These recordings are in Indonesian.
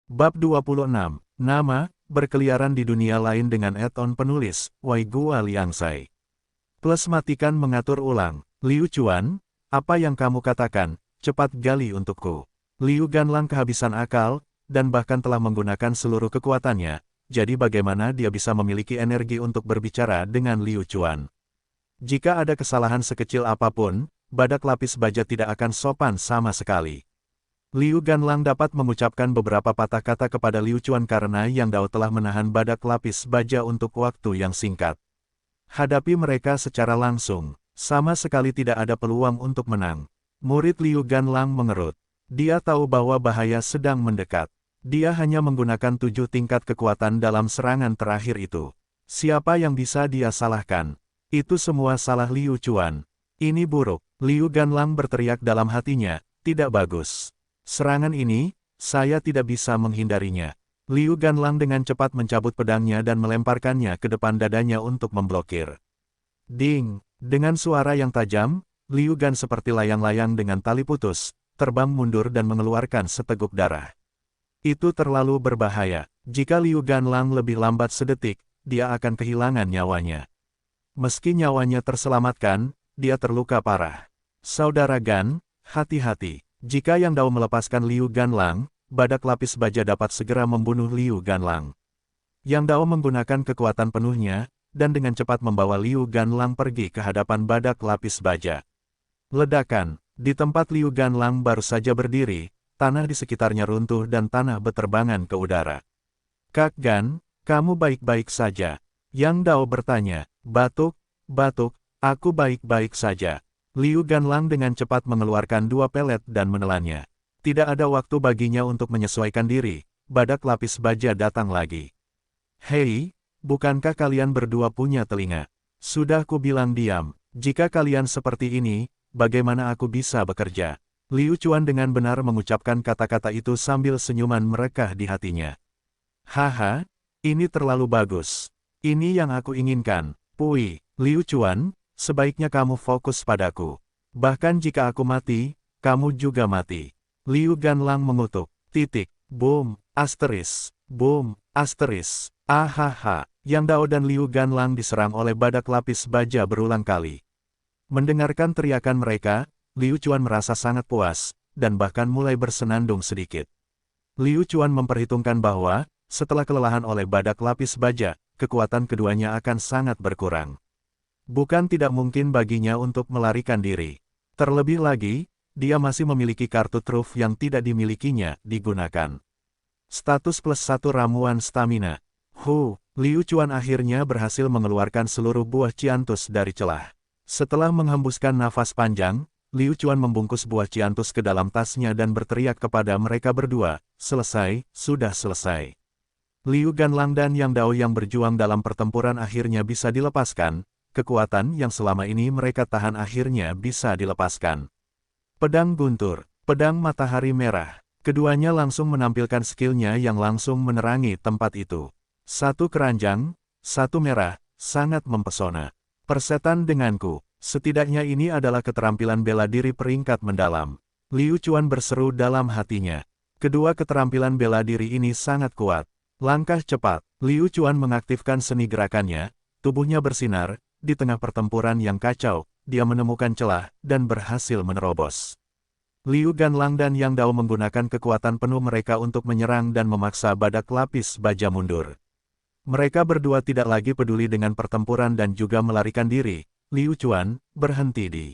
Bab 26. Nama, berkeliaran di dunia lain dengan add-on penulis, Wai Gua Liangsai. Plus matikan mengatur ulang. Liu Chuan, apa yang kamu katakan, cepat gali untukku. Liu Ganlang kehabisan akal, dan bahkan telah menggunakan seluruh kekuatannya, jadi bagaimana dia bisa memiliki energi untuk berbicara dengan Liu Chuan? Jika ada kesalahan sekecil apapun, badak lapis baja tidak akan sopan sama sekali. Liu Ganlang dapat mengucapkan beberapa patah kata kepada Liu Chuan karena Yang Dao telah menahan badak lapis baja untuk waktu yang singkat. Hadapi mereka secara langsung, sama sekali tidak ada peluang untuk menang. Murid Liu Ganlang mengerut. Dia tahu bahwa bahaya sedang mendekat. Dia hanya menggunakan 7 tingkat kekuatan dalam serangan terakhir itu. Siapa yang bisa dia salahkan? Itu semua salah Liu Chuan. Ini buruk. Liu Ganlang berteriak dalam hatinya, tidak bagus. Serangan ini, saya tidak bisa menghindarinya. Liu Ganlang dengan cepat mencabut pedangnya dan melemparkannya ke depan dadanya untuk memblokir. Ding! Dengan suara yang tajam, Liu Gan seperti layang-layang dengan tali putus, terbang mundur dan mengeluarkan seteguk darah. Itu terlalu berbahaya. Jika Liu Ganlang lebih lambat sedetik, dia akan kehilangan nyawanya. Meski nyawanya terselamatkan, dia terluka parah. Saudara Gan, hati-hati. Jika Yang Dao melepaskan Liu Ganlang, badak lapis baja dapat segera membunuh Liu Ganlang. Yang Dao menggunakan kekuatan penuhnya, dan dengan cepat membawa Liu Ganlang pergi ke hadapan badak lapis baja. Ledakan, di tempat Liu Ganlang baru saja berdiri, tanah di sekitarnya runtuh dan tanah beterbangan ke udara. Kak Gan, kamu baik-baik saja? Yang Dao bertanya. Batuk, aku baik-baik saja. Liu Ganlang dengan cepat mengeluarkan 2 pelet dan menelannya. Tidak ada waktu baginya untuk menyesuaikan diri, badak lapis baja datang lagi. Hei, bukankah kalian berdua punya telinga? Sudah ku bilang diam, jika kalian seperti ini, bagaimana aku bisa bekerja? Liu Chuan dengan benar mengucapkan kata-kata itu sambil senyuman merekah di hatinya. Haha, ini terlalu bagus. Ini yang aku inginkan. Pui, Liu Chuan, sebaiknya kamu fokus padaku. Bahkan jika aku mati, kamu juga mati. Liu Ganlang mengutuk. Boom, boom, ahaha. Yang Dao dan Liu Ganlang diserang oleh badak lapis baja berulang kali. Mendengarkan teriakan mereka, Liu Chuan merasa sangat puas, dan bahkan mulai bersenandung sedikit. Liu Chuan memperhitungkan bahwa, setelah kelelahan oleh badak lapis baja, kekuatan keduanya akan sangat berkurang. Bukan tidak mungkin baginya untuk melarikan diri. Terlebih lagi, dia masih memiliki kartu truf yang tidak dimilikinya digunakan. Status +1 ramuan stamina. Liu Chuan akhirnya berhasil mengeluarkan seluruh buah ciantus dari celah. Setelah menghembuskan nafas panjang, Liu Chuan membungkus buah ciantus ke dalam tasnya dan berteriak kepada mereka berdua, selesai, sudah selesai. Liu Ganlang dan Yang Dao yang berjuang dalam pertempuran akhirnya bisa dilepaskan. Kekuatan yang selama ini mereka tahan akhirnya bisa dilepaskan. Pedang guntur, pedang matahari merah. Keduanya langsung menampilkan skillnya yang langsung menerangi tempat itu. Satu keranjang, satu merah, sangat mempesona. Persetan denganku, setidaknya ini adalah keterampilan bela diri peringkat mendalam. Liu Chuan berseru dalam hatinya. Kedua keterampilan bela diri ini sangat kuat. Langkah cepat, Liu Chuan mengaktifkan seni gerakannya, tubuhnya bersinar. Di tengah pertempuran yang kacau, dia menemukan celah, dan berhasil menerobos. Liu Ganlang dan Yang Dao menggunakan kekuatan penuh mereka untuk menyerang dan memaksa badak lapis baja mundur. Mereka berdua tidak lagi peduli dengan pertempuran dan juga melarikan diri. Liu Chuan, berhenti di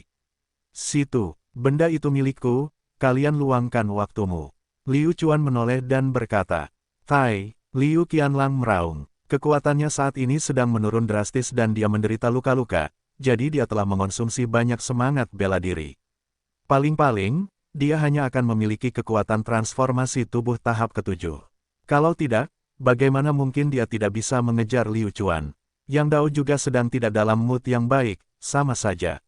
situ. Benda itu milikku, kalian luangkan waktumu. Liu Chuan menoleh dan berkata. Liu Qianlang meraung. Kekuatannya saat ini sedang menurun drastis dan dia menderita luka-luka, jadi dia telah mengonsumsi banyak semangat bela diri. Paling-paling, dia hanya akan memiliki kekuatan transformasi tubuh tahap ke-7. Kalau tidak, bagaimana mungkin dia tidak bisa mengejar Liu Chuan? Yang Dao juga sedang tidak dalam mood yang baik, sama saja.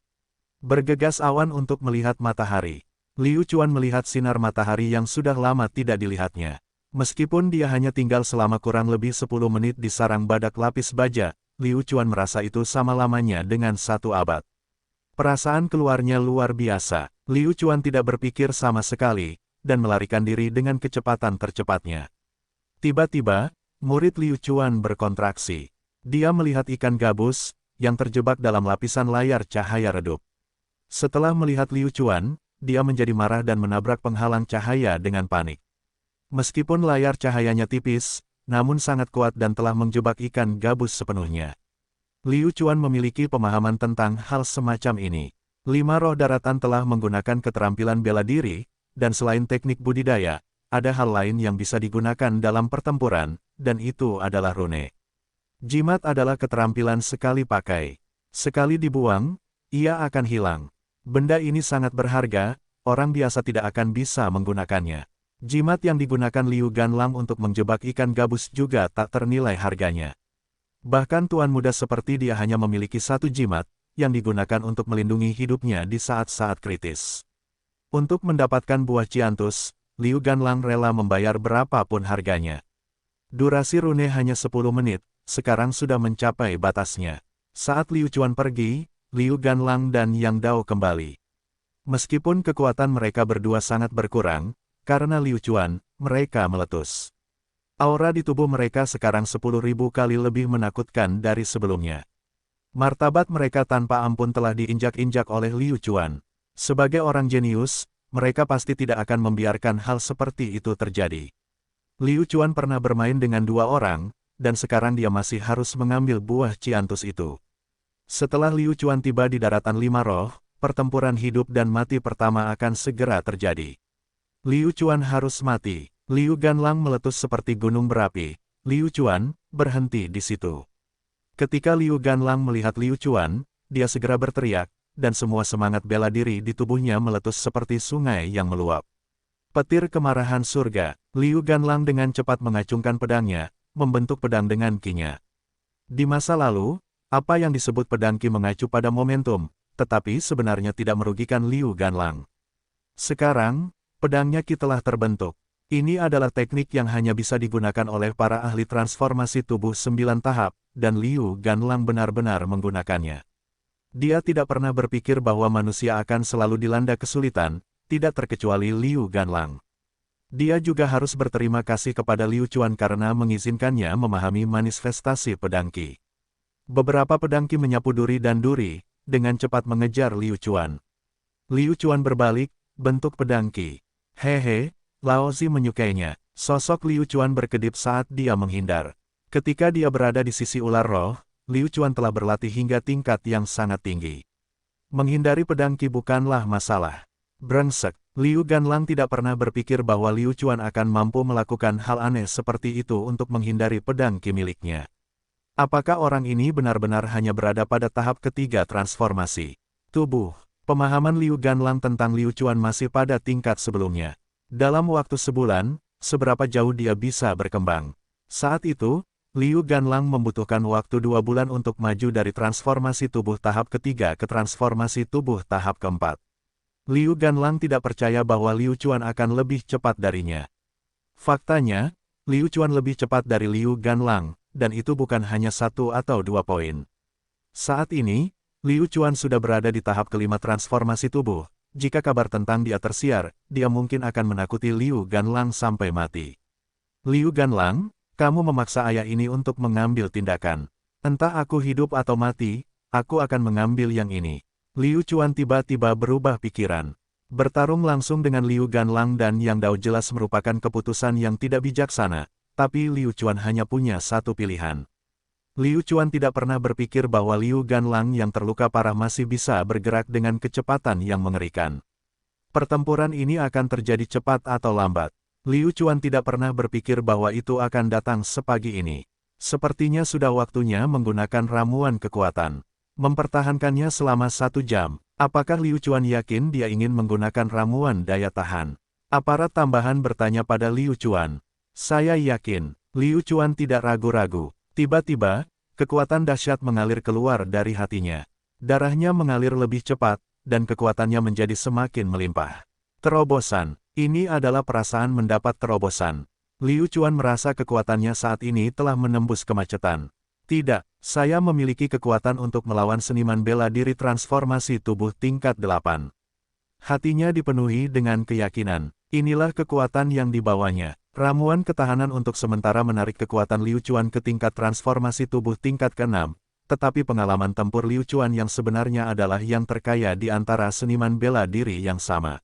Bergegas awan untuk melihat matahari. Liu Chuan melihat sinar matahari yang sudah lama tidak dilihatnya. Meskipun dia hanya tinggal selama kurang lebih 10 menit di sarang badak lapis baja, Liu Chuan merasa itu sama lamanya dengan 1 abad. Perasaan keluarnya luar biasa. Liu Chuan tidak berpikir sama sekali, dan melarikan diri dengan kecepatan tercepatnya. Tiba-tiba, murid Liu Chuan berkontraksi. Dia melihat ikan gabus, yang terjebak dalam lapisan layar cahaya redup. Setelah melihat Liu Chuan, dia menjadi marah dan menabrak penghalang cahaya dengan panik. Meskipun layar cahayanya tipis, namun sangat kuat dan telah menjebak ikan gabus sepenuhnya. Liu Chuan memiliki pemahaman tentang hal semacam ini. 5 roh daratan telah menggunakan keterampilan bela diri, dan selain teknik budidaya, ada hal lain yang bisa digunakan dalam pertempuran, dan itu adalah rune. Jimat adalah keterampilan sekali pakai. Sekali dibuang, ia akan hilang. Benda ini sangat berharga, orang biasa tidak akan bisa menggunakannya. Jimat yang digunakan Liu Ganlang untuk menjebak ikan gabus juga tak ternilai harganya. Bahkan tuan muda seperti dia hanya memiliki satu jimat, yang digunakan untuk melindungi hidupnya di saat-saat kritis. Untuk mendapatkan buah Ciantus, Liu Ganlang rela membayar berapapun harganya. Durasi rune hanya 10 menit, sekarang sudah mencapai batasnya. Saat Liu Chuan pergi, Liu Ganlang dan Yang Dao kembali. Meskipun kekuatan mereka berdua sangat berkurang, karena Liu Chuan, mereka meletus. Aura di tubuh mereka sekarang 10.000 kali lebih menakutkan dari sebelumnya. Martabat mereka tanpa ampun telah diinjak-injak oleh Liu Chuan. Sebagai orang jenius, mereka pasti tidak akan membiarkan hal seperti itu terjadi. Liu Chuan pernah bermain dengan 2 orang, dan sekarang dia masih harus mengambil buah Ciantus itu. Setelah Liu Chuan tiba di daratan 5 roh, pertempuran hidup dan mati pertama akan segera terjadi. Liu Chuan harus mati. Liu Ganlang meletus seperti gunung berapi. Liu Chuan, berhenti di situ. Ketika Liu Ganlang melihat Liu Chuan, dia segera berteriak, dan semua semangat bela diri di tubuhnya meletus seperti sungai yang meluap. Petir kemarahan surga, Liu Ganlang dengan cepat mengacungkan pedangnya, membentuk pedang dengan kinya. Di masa lalu, apa yang disebut pedang ki mengacu pada momentum, tetapi sebenarnya tidak merugikan Liu Ganlang. Sekarang, pedangnya ki telah terbentuk. Ini adalah teknik yang hanya bisa digunakan oleh para ahli transformasi tubuh 9 tahap, dan Liu Ganlang benar-benar menggunakannya. Dia tidak pernah berpikir bahwa manusia akan selalu dilanda kesulitan, tidak terkecuali Liu Ganlang. Dia juga harus berterima kasih kepada Liu Chuan karena mengizinkannya memahami manifestasi pedang ki. Beberapa pedang ki menyapu duri dan duri, dengan cepat mengejar Liu Chuan. Liu Chuan berbalik, bentuk pedang ki. Hehe, Laozi menyukainya. Sosok Liu Chuan berkedip saat dia menghindar. Ketika dia berada di sisi ular roh, Liu Chuan telah berlatih hingga tingkat yang sangat tinggi. Menghindari pedang ki bukanlah masalah. Brengsek, Liu Ganlang tidak pernah berpikir bahwa Liu Chuan akan mampu melakukan hal aneh seperti itu untuk menghindari pedang ki miliknya. Apakah orang ini benar-benar hanya berada pada tahap ketiga transformasi tubuh? Pemahaman Liu Ganlang tentang Liu Chuan masih pada tingkat sebelumnya. Dalam waktu sebulan, seberapa jauh dia bisa berkembang? Saat itu, Liu Ganlang membutuhkan waktu 2 bulan untuk maju dari transformasi tubuh tahap ketiga ke transformasi tubuh tahap keempat. Liu Ganlang tidak percaya bahwa Liu Chuan akan lebih cepat darinya. Faktanya, Liu Chuan lebih cepat dari Liu Ganlang, dan itu bukan hanya 1 atau 2 poin. Saat ini, Liu Chuan sudah berada di tahap kelima transformasi tubuh. Jika kabar tentang dia tersiar, dia mungkin akan menakuti Liu Ganlang sampai mati. Liu Ganlang, kamu memaksa ayah ini untuk mengambil tindakan. Entah aku hidup atau mati, aku akan mengambil yang ini. Liu Chuan tiba-tiba berubah pikiran. Bertarung langsung dengan Liu Ganlang dan Yang Dao jelas merupakan keputusan yang tidak bijaksana, tapi Liu Chuan hanya punya satu pilihan. Liu Chuan tidak pernah berpikir bahwa Liu Ganlang yang terluka parah masih bisa bergerak dengan kecepatan yang mengerikan. Pertempuran ini akan terjadi cepat atau lambat. Liu Chuan tidak pernah berpikir bahwa itu akan datang sepagi ini. Sepertinya sudah waktunya menggunakan ramuan kekuatan. Mempertahankannya selama 1 jam. Apakah Liu Chuan yakin dia ingin menggunakan ramuan daya tahan? Aparat tambahan bertanya pada Liu Chuan. Saya yakin. Liu Chuan tidak ragu-ragu. Tiba-tiba, kekuatan dahsyat mengalir keluar dari hatinya. Darahnya mengalir lebih cepat, dan kekuatannya menjadi semakin melimpah. Terobosan. Ini adalah perasaan mendapat terobosan. Liu Chuan merasa kekuatannya saat ini telah menembus kemacetan. Tidak, saya memiliki kekuatan untuk melawan seniman bela diri transformasi tubuh tingkat 8. Hatinya dipenuhi dengan keyakinan. Inilah kekuatan yang dibawanya. Ramuan ketahanan untuk sementara menarik kekuatan Liu Chuan ke tingkat transformasi tubuh tingkat ke-6, tetapi pengalaman tempur Liu Chuan yang sebenarnya adalah yang terkaya di antara seniman bela diri yang sama.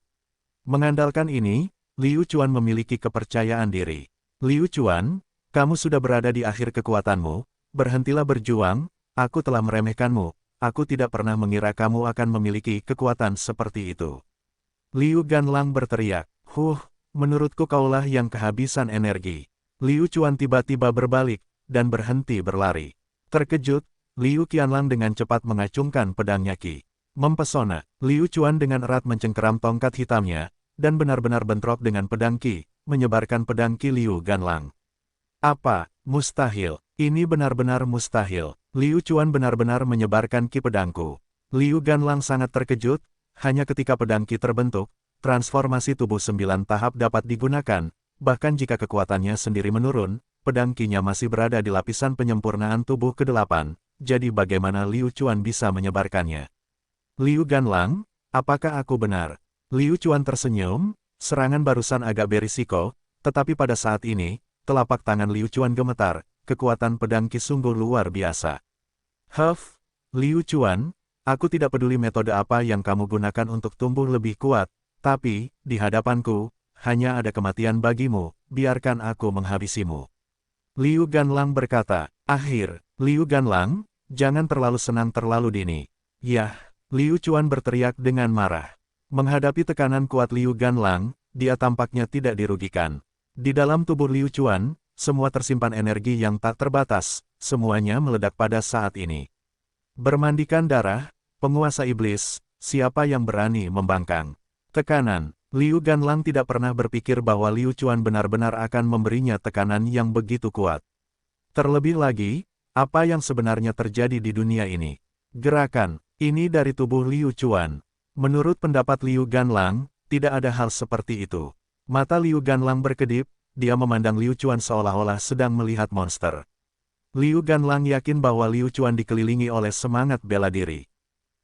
Mengandalkan ini, Liu Chuan memiliki kepercayaan diri. Liu Chuan, kamu sudah berada di akhir kekuatanmu, berhentilah berjuang, aku telah meremehkanmu, aku tidak pernah mengira kamu akan memiliki kekuatan seperti itu. Liu Ganlang berteriak, menurutku kaulah yang kehabisan energi. Liu Chuan tiba-tiba berbalik, dan berhenti berlari. Terkejut, Liu Qianlang dengan cepat mengacungkan pedangnya Qi. Mempesona, Liu Chuan dengan erat mencengkeram tongkat hitamnya, dan benar-benar bentrok dengan pedang Qi, menyebarkan pedang Qi Liu Ganlang. Apa? Mustahil. Ini benar-benar mustahil. Liu Chuan benar-benar menyebarkan Qi pedangku. Liu Ganlang sangat terkejut, hanya ketika pedang Qi terbentuk, transformasi tubuh 9 tahap dapat digunakan, bahkan jika kekuatannya sendiri menurun, pedang Qi-nya masih berada di lapisan penyempurnaan tubuh ke-8, jadi bagaimana Liu Chuan bisa menyebarkannya? Liu Ganlang, apakah aku benar? Liu Chuan tersenyum, serangan barusan agak berisiko, tetapi pada saat ini, telapak tangan Liu Chuan gemetar, kekuatan pedang Qi sungguh luar biasa. Liu Chuan, aku tidak peduli metode apa yang kamu gunakan untuk tumbuh lebih kuat, tapi, di hadapanku, hanya ada kematian bagimu, biarkan aku menghabisimu. Liu Ganlang berkata, Liu Ganlang, jangan terlalu senang terlalu dini. Yah, Liu Chuan berteriak dengan marah. Menghadapi tekanan kuat Liu Ganlang, dia tampaknya tidak dirugikan. Di dalam tubuh Liu Chuan, semua tersimpan energi yang tak terbatas, semuanya meledak pada saat ini. Bermandikan darah, penguasa iblis, siapa yang berani membangkang? Tekanan, Liu Ganlang tidak pernah berpikir bahwa Liu Chuan benar-benar akan memberinya tekanan yang begitu kuat. Terlebih lagi, apa yang sebenarnya terjadi di dunia ini? Gerakan, ini dari tubuh Liu Chuan. Menurut pendapat Liu Ganlang, tidak ada hal seperti itu. Mata Liu Ganlang berkedip, dia memandang Liu Chuan seolah-olah sedang melihat monster. Liu Ganlang yakin bahwa Liu Chuan dikelilingi oleh semangat bela diri.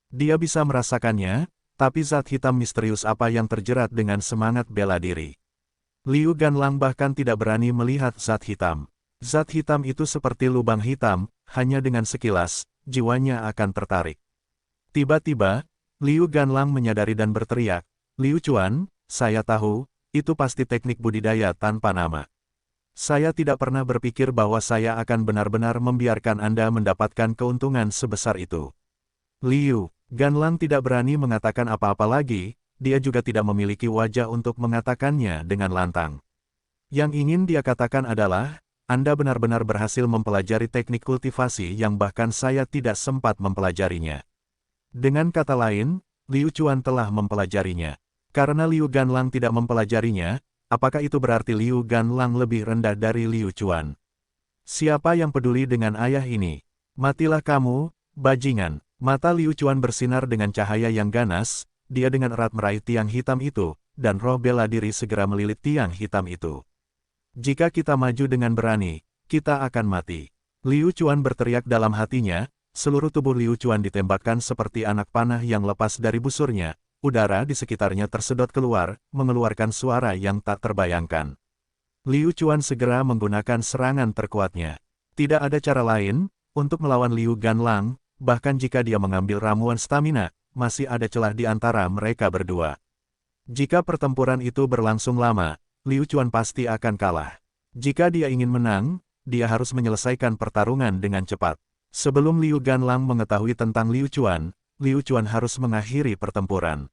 Dia bisa merasakannya, tapi zat hitam misterius apa yang terjerat dengan semangat bela diri. Liu Ganlang bahkan tidak berani melihat zat hitam. Zat hitam itu seperti lubang hitam, hanya dengan sekilas, jiwanya akan tertarik. Tiba-tiba, Liu Ganlang menyadari dan berteriak, Liu Chuan, saya tahu, itu pasti teknik budidaya tanpa nama. Saya tidak pernah berpikir bahwa saya akan benar-benar membiarkan Anda mendapatkan keuntungan sebesar itu. Liu Ganlang tidak berani mengatakan apa-apa lagi, dia juga tidak memiliki wajah untuk mengatakannya dengan lantang. Yang ingin dia katakan adalah, Anda benar-benar berhasil mempelajari teknik kultivasi yang bahkan saya tidak sempat mempelajarinya. Dengan kata lain, Liu Chuan telah mempelajarinya. Karena Liu Ganlang tidak mempelajarinya, apakah itu berarti Liu Ganlang lebih rendah dari Liu Chuan? Siapa yang peduli dengan ayah ini? Matilah kamu, bajingan. Mata Liu Chuan bersinar dengan cahaya yang ganas, dia dengan erat meraih tiang hitam itu, dan roh bela diri segera melilit tiang hitam itu. Jika kita maju dengan berani, kita akan mati. Liu Chuan berteriak dalam hatinya, seluruh tubuh Liu Chuan ditembakkan seperti anak panah yang lepas dari busurnya, udara di sekitarnya tersedot keluar, mengeluarkan suara yang tak terbayangkan. Liu Chuan segera menggunakan serangan terkuatnya. Tidak ada cara lain, untuk melawan Liu Ganlang, bahkan jika dia mengambil ramuan stamina, masih ada celah di antara mereka berdua. Jika pertempuran itu berlangsung lama, Liu Chuan pasti akan kalah. Jika dia ingin menang, dia harus menyelesaikan pertarungan dengan cepat. Sebelum Liu Ganlang mengetahui tentang Liu Chuan harus mengakhiri pertempuran.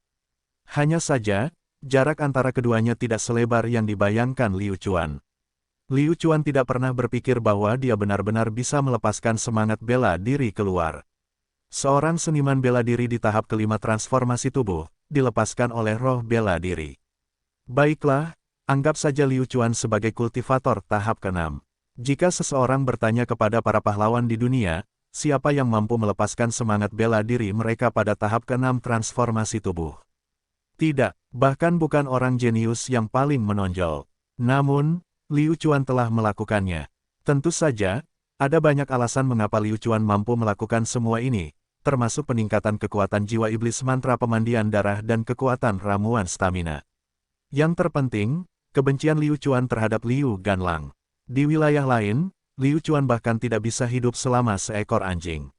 Hanya saja, jarak antara keduanya tidak selebar yang dibayangkan Liu Chuan. Liu Chuan tidak pernah berpikir bahwa dia benar-benar bisa melepaskan semangat bela diri keluar. Seorang seniman bela diri di tahap kelima transformasi tubuh, dilepaskan oleh roh bela diri. Baiklah, anggap saja Liu Chuan sebagai kultivator tahap ke-6. Jika seseorang bertanya kepada para pahlawan di dunia, siapa yang mampu melepaskan semangat bela diri mereka pada tahap ke-6 transformasi tubuh? Tidak, bahkan bukan orang jenius yang paling menonjol. Namun, Liu Chuan telah melakukannya. Tentu saja, ada banyak alasan mengapa Liu Chuan mampu melakukan semua ini, termasuk peningkatan kekuatan jiwa iblis mantra pemandian darah dan kekuatan ramuan stamina. Yang terpenting, kebencian Liu Chuan terhadap Liu Ganlang. Di wilayah lain, Liu Chuan bahkan tidak bisa hidup selama seekor anjing.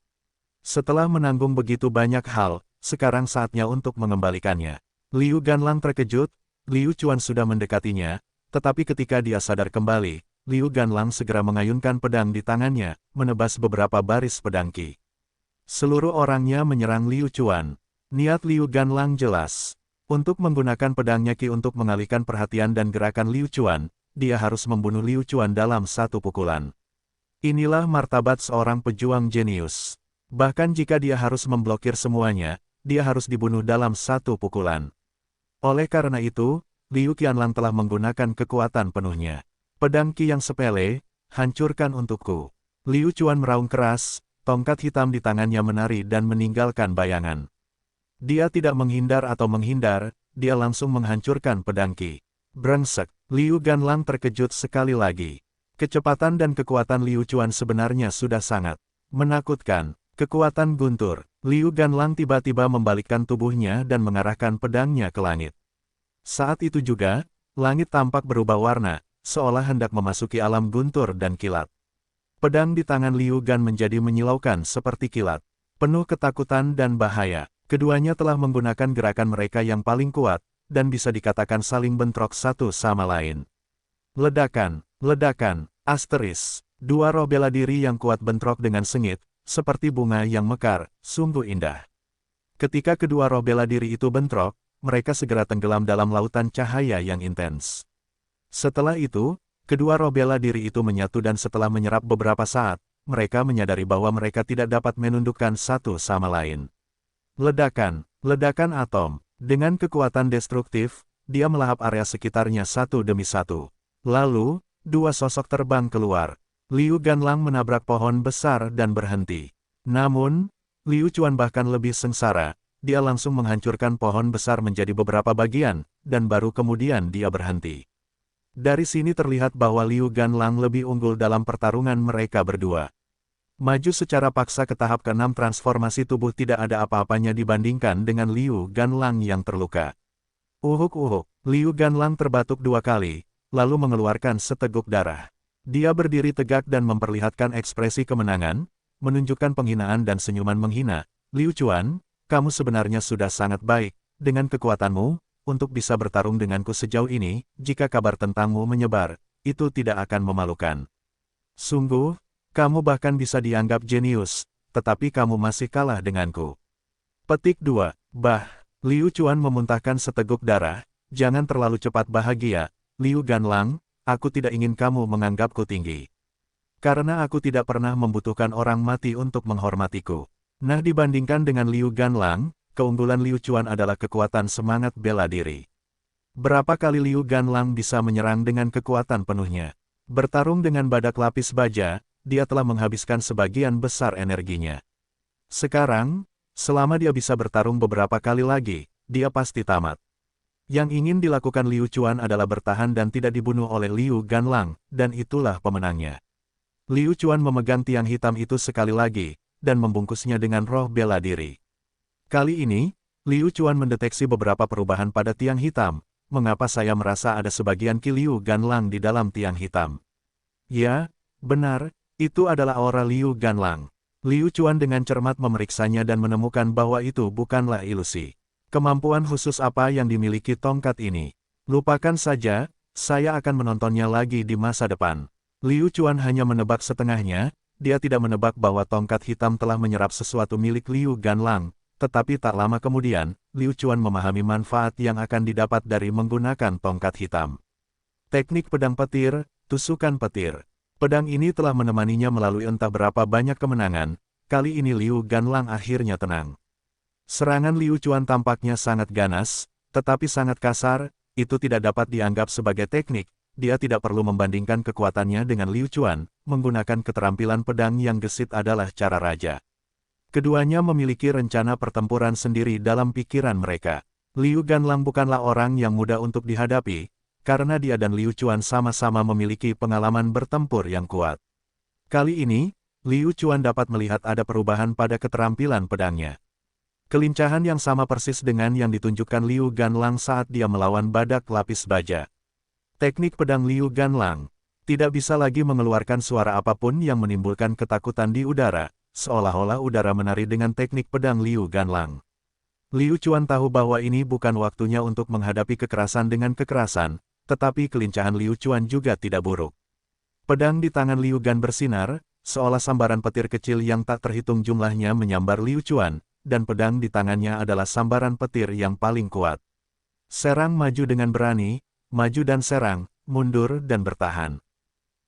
Setelah menanggung begitu banyak hal, sekarang saatnya untuk mengembalikannya. Liu Ganlang terkejut, Liu Chuan sudah mendekatinya, tetapi ketika dia sadar kembali, Liu Ganlang segera mengayunkan pedang di tangannya, menebas beberapa baris pedang Qi. Seluruh orangnya menyerang Liu Chuan. Niat Liu Ganlang jelas. Untuk menggunakan pedangnya Qi untuk mengalihkan perhatian dan gerakan Liu Chuan, dia harus membunuh Liu Chuan dalam satu pukulan. Inilah martabat seorang pejuang jenius. Bahkan jika dia harus memblokir semuanya, dia harus dibunuh dalam satu pukulan. Oleh karena itu, Liu Qianlang telah menggunakan kekuatan penuhnya. Pedang Qi yang sepele, hancurkan untukku. Liu Chuan meraung keras, tongkat hitam di tangannya menari dan meninggalkan bayangan. Dia tidak menghindar atau menghindar, dia langsung menghancurkan pedang Qi. Brengsek, Liu Ganlang terkejut sekali lagi. Kecepatan dan kekuatan Liu Chuan sebenarnya sudah sangat menakutkan. Kekuatan guntur, Liu Ganlang tiba-tiba membalikkan tubuhnya dan mengarahkan pedangnya ke langit. Saat itu juga, langit tampak berubah warna, seolah hendak memasuki alam guntur dan kilat. Pedang di tangan Liu Gan menjadi menyilaukan seperti kilat. Penuh ketakutan dan bahaya. Keduanya telah menggunakan gerakan mereka yang paling kuat, dan bisa dikatakan saling bentrok satu sama lain. Ledakan, ledakan, asteris. Dua roh bela diri yang kuat bentrok dengan sengit, seperti bunga yang mekar, sungguh indah. Ketika kedua roh bela diri itu bentrok, mereka segera tenggelam dalam lautan cahaya yang intens. Setelah itu, kedua roh bela diri itu menyatu dan setelah menyerap beberapa saat, mereka menyadari bahwa mereka tidak dapat menundukkan satu sama lain. Ledakan, ledakan atom. Dengan kekuatan destruktif, dia melahap area sekitarnya satu demi satu. Lalu, dua sosok terbang keluar. Liu Ganlang menabrak pohon besar dan berhenti. Namun, Liu Chuan bahkan lebih sengsara. Dia langsung menghancurkan pohon besar menjadi beberapa bagian, dan baru kemudian dia berhenti. Dari sini terlihat bahwa Liu Ganlang lebih unggul dalam pertarungan mereka berdua. Maju secara paksa ke tahap ke-6 transformasi tubuh tidak ada apa-apanya dibandingkan dengan Liu Ganlang yang terluka. Uhuk-uhuk, Liu Ganlang terbatuk dua kali, lalu mengeluarkan seteguk darah. Dia berdiri tegak dan memperlihatkan ekspresi kemenangan, menunjukkan penghinaan dan senyuman menghina. Liu Chuan, kamu sebenarnya sudah sangat baik, dengan kekuatanmu, untuk bisa bertarung denganku sejauh ini, jika kabar tentangmu menyebar, itu tidak akan memalukan. Sungguh, kamu bahkan bisa dianggap jenius, tetapi kamu masih kalah denganku. Petik 2. Bah, Liu Chuan memuntahkan seteguk darah, jangan terlalu cepat bahagia, Liu Ganlang, aku tidak ingin kamu menganggapku tinggi. Karena aku tidak pernah membutuhkan orang mati untuk menghormatiku. Nah dibandingkan dengan Liu Ganlang, keunggulan Liu Chuan adalah kekuatan semangat bela diri. Berapa kali Liu Ganlang bisa menyerang dengan kekuatan penuhnya? Bertarung dengan badak lapis baja, dia telah menghabiskan sebagian besar energinya. Sekarang, selama dia bisa bertarung beberapa kali lagi, dia pasti tamat. Yang ingin dilakukan Liu Chuan adalah bertahan dan tidak dibunuh oleh Liu Ganlang, dan itulah pemenangnya. Liu Chuan memegang tiang hitam itu sekali lagi, dan membungkusnya dengan roh bela diri. Kali ini, Liu Chuan mendeteksi beberapa perubahan pada tiang hitam. Mengapa saya merasa ada sebagian Qi Liu Ganlang di dalam tiang hitam? Ya, benar. Itu adalah aura Liu Ganlang. Liu Chuan dengan cermat memeriksanya dan menemukan bahwa itu bukanlah ilusi. Kemampuan khusus apa yang dimiliki tongkat ini? Lupakan saja, saya akan menontonnya lagi di masa depan. Liu Chuan hanya menebak setengahnya, dia tidak menebak bahwa tongkat hitam telah menyerap sesuatu milik Liu Ganlang, tetapi tak lama kemudian, Liu Chuan memahami manfaat yang akan didapat dari menggunakan tongkat hitam. Teknik pedang petir, tusukan petir. Pedang ini telah menemaninya melalui entah berapa banyak kemenangan, kali ini Liu Ganlang akhirnya tenang. Serangan Liu Chuan tampaknya sangat ganas, tetapi sangat kasar, itu tidak dapat dianggap sebagai teknik, dia tidak perlu membandingkan kekuatannya dengan Liu Chuan, menggunakan keterampilan pedang yang gesit adalah cara raja. Keduanya memiliki rencana pertempuran sendiri dalam pikiran mereka. Liu Ganlang bukanlah orang yang mudah untuk dihadapi, karena dia dan Liu Chuan sama-sama memiliki pengalaman bertempur yang kuat. Kali ini, Liu Chuan dapat melihat ada perubahan pada keterampilan pedangnya. Kelincahan yang sama persis dengan yang ditunjukkan Liu Ganlang saat dia melawan badak lapis baja. Teknik pedang Liu Ganlang tidak bisa lagi mengeluarkan suara apapun yang menimbulkan ketakutan di udara, seolah-olah udara menari dengan teknik pedang Liu Ganlang. Liu Chuan tahu bahwa ini bukan waktunya untuk menghadapi kekerasan dengan kekerasan, tetapi kelincahan Liu Chuan juga tidak buruk. Pedang di tangan Liu Gan bersinar, seolah sambaran petir kecil yang tak terhitung jumlahnya menyambar Liu Chuan, dan pedang di tangannya adalah sambaran petir yang paling kuat. Serang maju dengan berani, maju dan serang, mundur dan bertahan.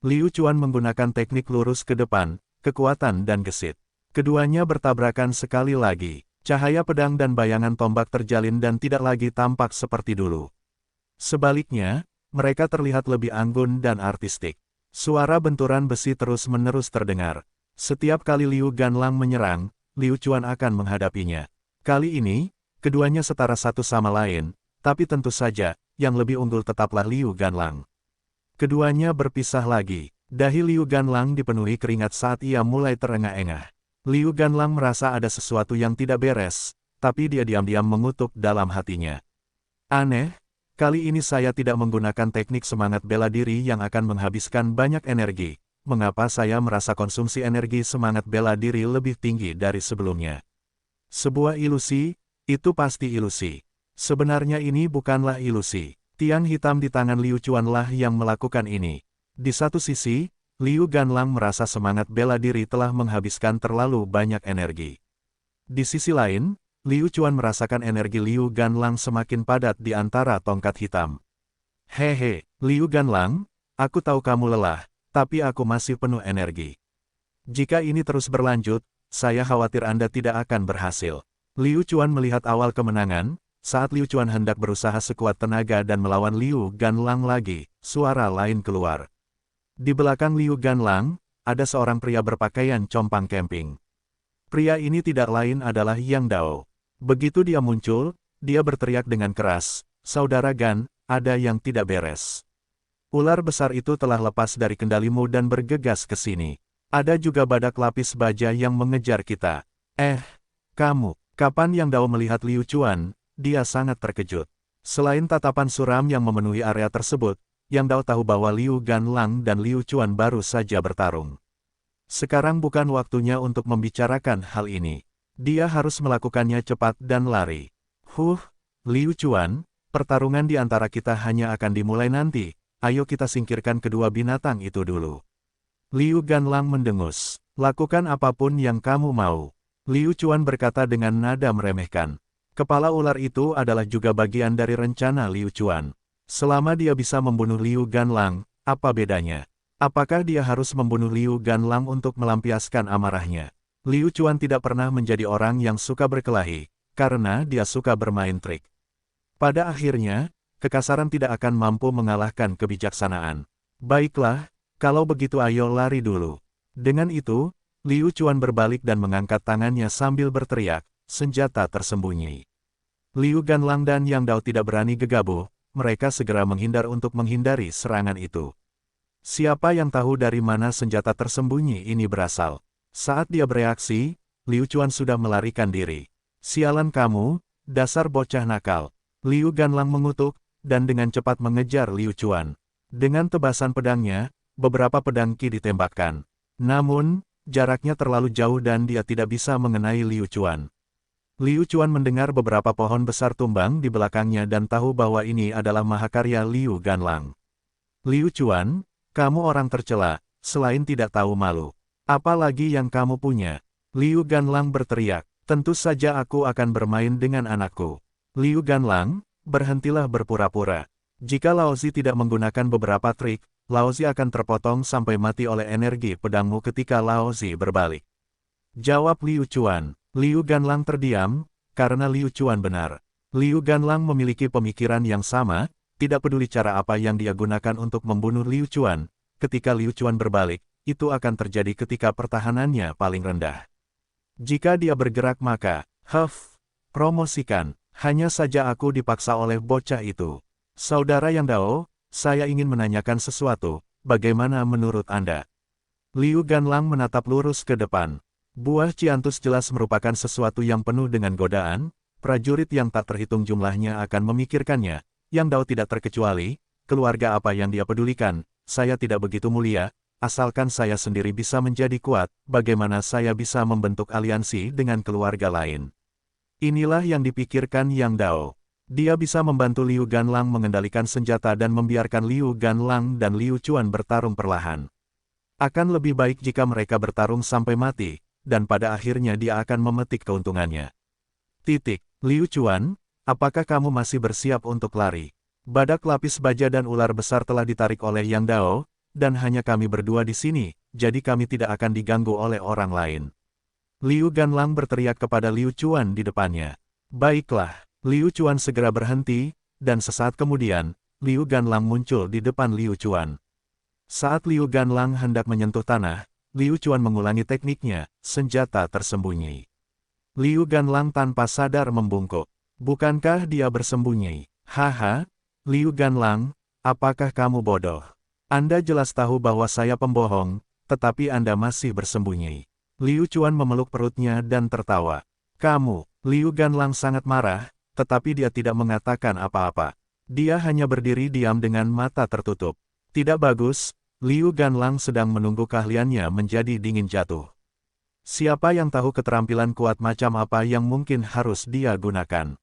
Liu Chuan menggunakan teknik lurus ke depan, kekuatan dan gesit. Keduanya bertabrakan sekali lagi. Cahaya pedang dan bayangan tombak terjalin dan tidak lagi tampak seperti dulu. Sebaliknya, mereka terlihat lebih anggun dan artistik. Suara benturan besi terus-menerus terdengar. Setiap kali Liu Ganlang menyerang, Liu Chuan akan menghadapinya. Kali ini, keduanya setara satu sama lain, tapi tentu saja, yang lebih unggul tetaplah Liu Ganlang. Keduanya berpisah lagi. Dahi Liu Ganlang dipenuhi keringat saat ia mulai terengah-engah. Liu Ganlang merasa ada sesuatu yang tidak beres, tapi dia diam-diam mengutuk dalam hatinya. Aneh, kali ini saya tidak menggunakan teknik semangat bela diri yang akan menghabiskan banyak energi. Mengapa saya merasa konsumsi energi semangat bela diri lebih tinggi dari sebelumnya? Sebuah ilusi, itu pasti ilusi. Sebenarnya ini bukanlah ilusi. Tiang hitam di tangan Liu Chuan lah yang melakukan ini. Di satu sisi, Liu Ganlang merasa semangat bela diri telah menghabiskan terlalu banyak energi. Di sisi lain, Liu Chuan merasakan energi Liu Ganlang semakin padat di antara tongkat hitam. Hehe, Liu Ganlang, aku tahu kamu lelah, tapi aku masih penuh energi. Jika ini terus berlanjut, saya khawatir Anda tidak akan berhasil. Liu Chuan melihat awal kemenangan, saat Liu Chuan hendak berusaha sekuat tenaga dan melawan Liu Ganlang lagi, suara lain keluar. Di belakang Liu Ganlang, ada seorang pria berpakaian compang camping. Pria ini tidak lain adalah Yang Dao. Begitu dia muncul, dia berteriak dengan keras, "Saudara Gan, ada yang tidak beres. Ular besar itu telah lepas dari kendalimu dan bergegas ke sini. Ada juga badak lapis baja yang mengejar kita." Kamu, kapan Yang Dao melihat Liu Chuan, dia sangat terkejut. Selain tatapan suram yang memenuhi area tersebut, Yang Dao tahu bahwa Liu Ganlang dan Liu Chuan baru saja bertarung. Sekarang bukan waktunya untuk membicarakan hal ini. Dia harus melakukannya cepat dan lari. Liu Chuan, pertarungan di antara kita hanya akan dimulai nanti. Ayo kita singkirkan kedua binatang itu dulu. Liu Ganlang mendengus. Lakukan apapun yang kamu mau. Liu Chuan berkata dengan nada meremehkan. Kepala ular itu adalah juga bagian dari rencana Liu Chuan. Selama dia bisa membunuh Liu Ganlang, apa bedanya? Apakah dia harus membunuh Liu Ganlang untuk melampiaskan amarahnya? Liu Chuan tidak pernah menjadi orang yang suka berkelahi, karena dia suka bermain trik. Pada akhirnya, kekasaran tidak akan mampu mengalahkan kebijaksanaan. Baiklah, kalau begitu ayo lari dulu. Dengan itu, Liu Chuan berbalik dan mengangkat tangannya sambil berteriak, senjata tersembunyi. Liu Ganlang dan Yang Dao tidak berani gegabah. Mereka segera menghindar untuk menghindari serangan itu. Siapa yang tahu dari mana senjata tersembunyi ini berasal? Saat dia bereaksi, Liu Chuan sudah melarikan diri. Sialan kamu, dasar bocah nakal. Liu Ganlang mengutuk, dan dengan cepat mengejar Liu Chuan. Dengan tebasan pedangnya, beberapa pedang Qi ditembakkan. Namun, jaraknya terlalu jauh dan dia tidak bisa mengenai Liu Chuan. Liu Chuan mendengar beberapa pohon besar tumbang di belakangnya dan tahu bahwa ini adalah mahakarya Liu Ganlang. Liu Chuan, kamu orang tercela, selain tidak tahu malu. Apa lagi yang kamu punya? Liu Ganlang berteriak, tentu saja aku akan bermain dengan anakku. Liu Ganlang, berhentilah berpura-pura. Jika Laozi tidak menggunakan beberapa trik, Laozi akan terpotong sampai mati oleh energi pedangmu ketika Laozi berbalik. Jawab Liu Chuan. Liu Ganlang terdiam, karena Liu Chuan benar. Liu Ganlang memiliki pemikiran yang sama, tidak peduli cara apa yang dia gunakan untuk membunuh Liu Chuan. Ketika Liu Chuan berbalik, itu akan terjadi ketika pertahanannya paling rendah. Jika dia bergerak maka, promosikan. Hanya saja aku dipaksa oleh bocah itu. Saudara Yang Dao, saya ingin menanyakan sesuatu, bagaimana menurut Anda? Liu Ganlang menatap lurus ke depan. Buah Ciantus jelas merupakan sesuatu yang penuh dengan godaan, prajurit yang tak terhitung jumlahnya akan memikirkannya, Yang Dao tidak terkecuali, keluarga apa yang dia pedulikan, saya tidak begitu mulia, asalkan saya sendiri bisa menjadi kuat, bagaimana saya bisa membentuk aliansi dengan keluarga lain. Inilah yang dipikirkan Yang Dao. Dia bisa membantu Liu Ganlang mengendalikan senjata dan membiarkan Liu Ganlang dan Liu Chuan bertarung perlahan. Akan lebih baik jika mereka bertarung sampai mati, dan pada akhirnya dia akan memetik keuntungannya. Liu Chuan, apakah kamu masih bersiap untuk lari? Badak lapis baja dan ular besar telah ditarik oleh Yang Dao, dan hanya kami berdua di sini, jadi kami tidak akan diganggu oleh orang lain. Liu Ganlang berteriak kepada Liu Chuan di depannya. Baiklah, Liu Chuan segera berhenti, dan sesaat kemudian, Liu Ganlang muncul di depan Liu Chuan. Saat Liu Ganlang hendak menyentuh tanah, Liu Chuan mengulangi tekniknya, senjata tersembunyi. Liu Ganlang tanpa sadar membungkuk. Bukankah dia bersembunyi? Haha, Liu Ganlang, apakah kamu bodoh? Anda jelas tahu bahwa saya pembohong, tetapi Anda masih bersembunyi. Liu Chuan memeluk perutnya dan tertawa. Kamu, Liu Ganlang sangat marah, tetapi dia tidak mengatakan apa-apa. Dia hanya berdiri diam dengan mata tertutup. Tidak bagus, Liu Ganlang sedang menunggu keahliannya menjadi dingin jatuh. Siapa yang tahu keterampilan kuat macam apa yang mungkin harus dia gunakan?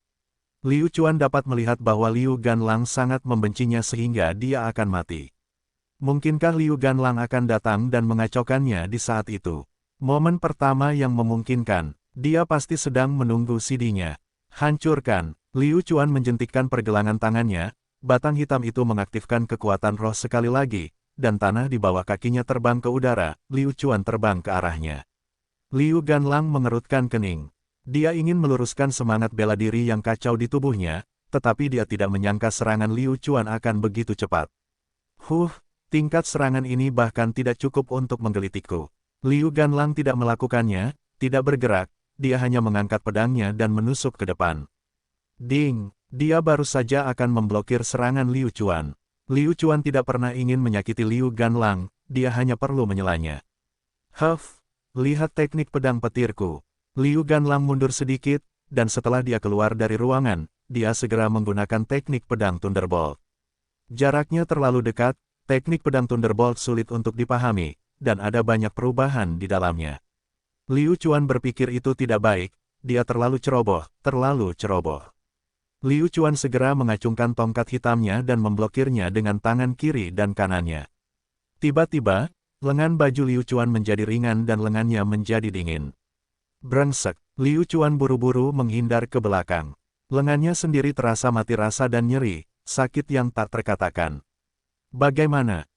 Liu Chuan dapat melihat bahwa Liu Ganlang sangat membencinya sehingga dia akan mati. Mungkinkah Liu Ganlang akan datang dan mengacaukannya di saat itu? Momen pertama yang memungkinkan, dia pasti sedang menunggu sidinya. Hancurkan, Liu Chuan menjentikkan pergelangan tangannya, batang hitam itu mengaktifkan kekuatan roh sekali lagi, dan tanah di bawah kakinya terbang ke udara, Liu Chuan terbang ke arahnya. Liu Ganlang mengerutkan kening. Dia ingin meluruskan semangat bela diri yang kacau di tubuhnya, tetapi dia tidak menyangka serangan Liu Chuan akan begitu cepat. Tingkat serangan ini bahkan tidak cukup untuk menggelitikku. Liu Ganlang tidak melakukannya, tidak bergerak, dia hanya mengangkat pedangnya dan menusuk ke depan. Ding! Dia baru saja akan memblokir serangan Liu Chuan. Liu Chuan tidak pernah ingin menyakiti Liu Ganlang, dia hanya perlu menyelanya. Lihat teknik pedang petirku. Liu Ganlang mundur sedikit, dan setelah dia keluar dari ruangan, dia segera menggunakan teknik pedang Thunderbolt. Jaraknya terlalu dekat, teknik pedang Thunderbolt sulit untuk dipahami, dan ada banyak perubahan di dalamnya. Liu Chuan berpikir itu tidak baik, dia terlalu ceroboh, terlalu ceroboh. Liu Chuan segera mengacungkan tongkat hitamnya dan memblokirnya dengan tangan kiri dan kanannya. Tiba-tiba, lengan baju Liu Chuan menjadi ringan dan lengannya menjadi dingin. Brengsek, Liu Chuan buru-buru menghindar ke belakang. Lengannya sendiri terasa mati rasa dan nyeri, sakit yang tak terkatakan. Bagaimana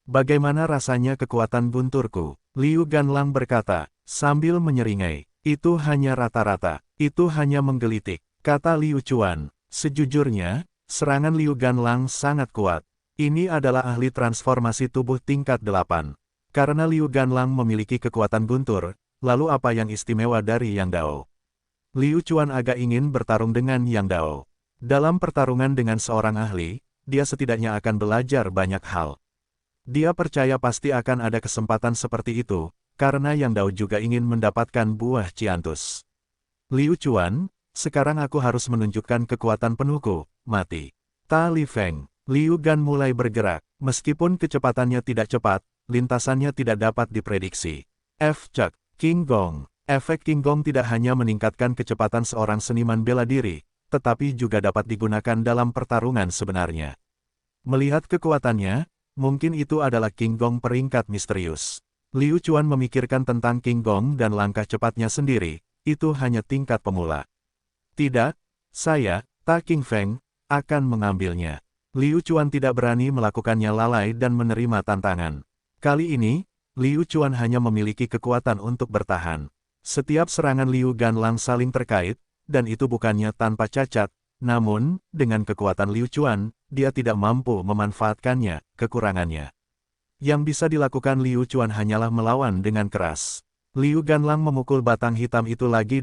rasanya kekuatan gunturku? Liu Ganlang berkata, sambil menyeringai. Itu hanya rata-rata, itu hanya menggelitik, kata Liu Chuan. Sejujurnya, serangan Liu Ganlang sangat kuat. Ini adalah ahli transformasi tubuh tingkat 8. Karena Liu Ganlang memiliki kekuatan guntur, lalu apa yang istimewa dari Yang Dao? Liu Chuan agak ingin bertarung dengan Yang Dao. Dalam pertarungan dengan seorang ahli, dia setidaknya akan belajar banyak hal. Dia percaya pasti akan ada kesempatan seperti itu, karena Yang Dao juga ingin mendapatkan buah Ciantus. Liu Chuan, sekarang aku harus menunjukkan kekuatan penuhku, mati. Ta Li Feng, Liu Gan mulai bergerak, meskipun kecepatannya tidak cepat, lintasannya tidak dapat diprediksi. Cek, King Gong. Efek King Gong tidak hanya meningkatkan kecepatan seorang seniman bela diri, tetapi juga dapat digunakan dalam pertarungan sebenarnya. Melihat kekuatannya, mungkin itu adalah King Gong peringkat misterius. Liu Chuan memikirkan tentang King Gong dan langkah cepatnya sendiri, itu hanya tingkat pemula. Tidak, saya, Ta King Feng, akan mengambilnya. Liu Chuan tidak berani melakukannya lalai dan menerima tantangan. Kali ini, Liu Chuan hanya memiliki kekuatan untuk bertahan. Setiap serangan Liu Ganlang saling terkait, dan itu bukannya tanpa cacat, namun, dengan kekuatan Liu Chuan, dia tidak mampu memanfaatkannya, kekurangannya. Yang bisa dilakukan Liu Chuan hanyalah melawan dengan keras. Liu Ganlang memukul batang hitam itu lagi,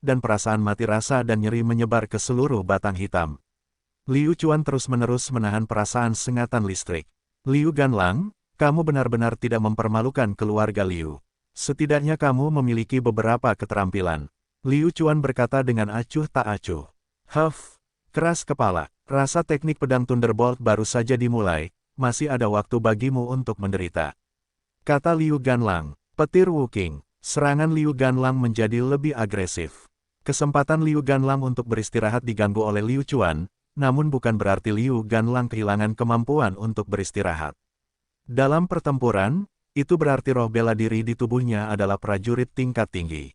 dan perasaan mati rasa dan nyeri menyebar ke seluruh batang hitam. Liu Chuan terus-menerus menahan perasaan sengatan listrik. Liu Ganlang, kamu benar-benar tidak mempermalukan keluarga Liu. Setidaknya kamu memiliki beberapa keterampilan. Liu Chuan berkata dengan acuh tak acuh. Keras kepala. Rasa teknik pedang Thunderbolt baru saja dimulai, masih ada waktu bagimu untuk menderita. Kata Liu Ganlang. Petir Wuking. Serangan Liu Ganlang menjadi lebih agresif. Kesempatan Liu Ganlang untuk beristirahat diganggu oleh Liu Chuan, namun bukan berarti Liu Ganlang kehilangan kemampuan untuk beristirahat. Dalam pertempuran, itu berarti roh bela diri di tubuhnya adalah prajurit tingkat tinggi.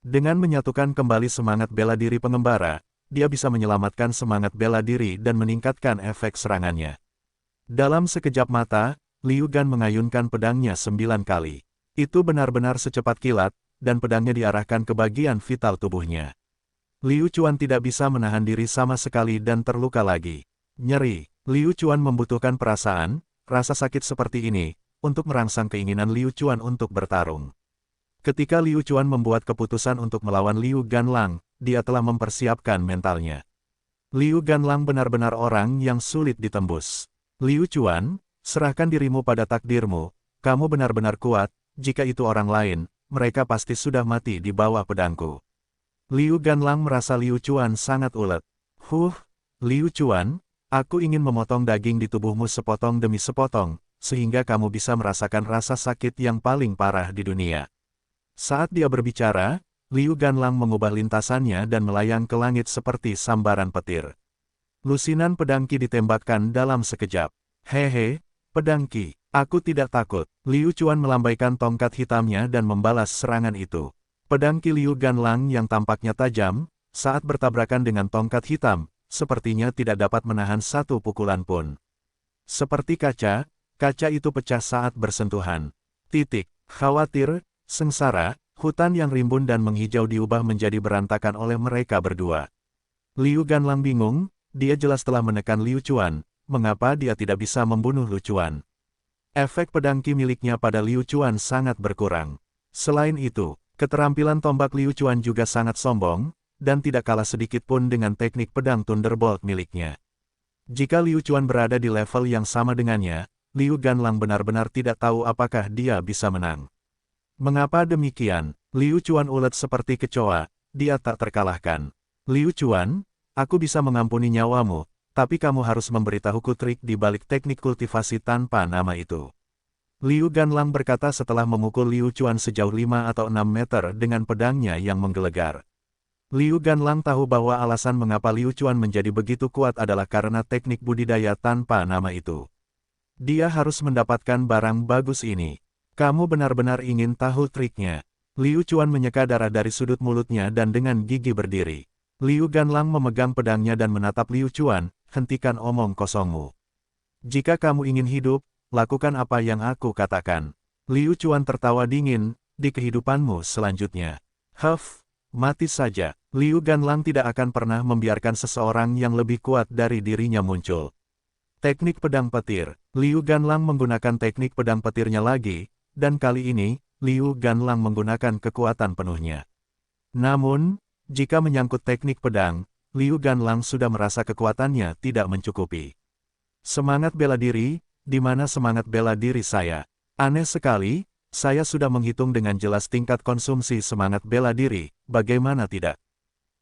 Dengan menyatukan kembali semangat bela diri pengembara, dia bisa menyelamatkan semangat bela diri dan meningkatkan efek serangannya. Dalam sekejap mata, Liu Gan mengayunkan pedangnya 9 kali. Itu benar-benar secepat kilat, dan pedangnya diarahkan ke bagian vital tubuhnya. Liu Chuan tidak bisa menahan diri sama sekali dan terluka lagi. Nyeri. Liu Chuan membutuhkan perasaan, rasa sakit seperti ini, untuk merangsang keinginan Liu Chuan untuk bertarung. Ketika Liu Chuan membuat keputusan untuk melawan Liu Ganlang, dia telah mempersiapkan mentalnya. Liu Ganlang benar-benar orang yang sulit ditembus. Liu Chuan, serahkan dirimu pada takdirmu, kamu benar-benar kuat, jika itu orang lain, mereka pasti sudah mati di bawah pedangku. Liu Ganlang merasa Liu Chuan sangat ulet. Liu Chuan, aku ingin memotong daging di tubuhmu sepotong demi sepotong, sehingga kamu bisa merasakan rasa sakit yang paling parah di dunia. Saat dia berbicara, Liu Ganlang mengubah lintasannya dan melayang ke langit seperti sambaran petir. Lusinan pedang Qi ditembakkan dalam sekejap. Hehe, pedang Qi, aku tidak takut. Liu Chuan melambaikan tongkat hitamnya dan membalas serangan itu. Pedang Qi Liu Ganlang yang tampaknya tajam, saat bertabrakan dengan tongkat hitam, sepertinya tidak dapat menahan satu pukulan pun. Seperti kaca, kaca itu pecah saat bersentuhan. Khawatir, sengsara, hutan yang rimbun dan menghijau diubah menjadi berantakan oleh mereka berdua. Liu Ganlang bingung, dia jelas telah menekan Liu Chuan, mengapa dia tidak bisa membunuh Liu Chuan. Efek pedang Qi miliknya pada Liu Chuan sangat berkurang. Selain itu, keterampilan tombak Liu Chuan juga sangat sombong, dan tidak kalah sedikit pun dengan teknik pedang Thunderbolt miliknya. Jika Liu Chuan berada di level yang sama dengannya, Liu Ganlang benar-benar tidak tahu apakah dia bisa menang. Mengapa demikian? Liu Chuan ulet seperti kecoa, dia tak terkalahkan. Liu Chuan, aku bisa mengampuni nyawamu, tapi kamu harus memberitahuku trik di balik teknik kultivasi tanpa nama itu. Liu Ganlang berkata setelah memukul Liu Chuan sejauh 5 atau 6 meter dengan pedangnya yang menggelegar. Liu Ganlang tahu bahwa alasan mengapa Liu Chuan menjadi begitu kuat adalah karena teknik budidaya tanpa nama itu. Dia harus mendapatkan barang bagus ini. Kamu benar-benar ingin tahu triknya. Liu Chuan menyeka darah dari sudut mulutnya dan dengan gigi berdiri. Liu Ganlang memegang pedangnya dan menatap Liu Chuan, hentikan omong kosongmu. Jika kamu ingin hidup, lakukan apa yang aku katakan. Liu Chuan tertawa dingin, di kehidupanmu selanjutnya. Mati saja. Liu Ganlang tidak akan pernah membiarkan seseorang yang lebih kuat dari dirinya muncul. Teknik pedang petir. Liu Ganlang menggunakan teknik pedang petirnya lagi, dan kali ini, Liu Ganlang menggunakan kekuatan penuhnya. Namun, jika menyangkut teknik pedang, Liu Ganlang sudah merasa kekuatannya tidak mencukupi. Semangat bela diri, di mana semangat bela diri saya? Aneh sekali, saya sudah menghitung dengan jelas tingkat konsumsi semangat bela diri, bagaimana tidak?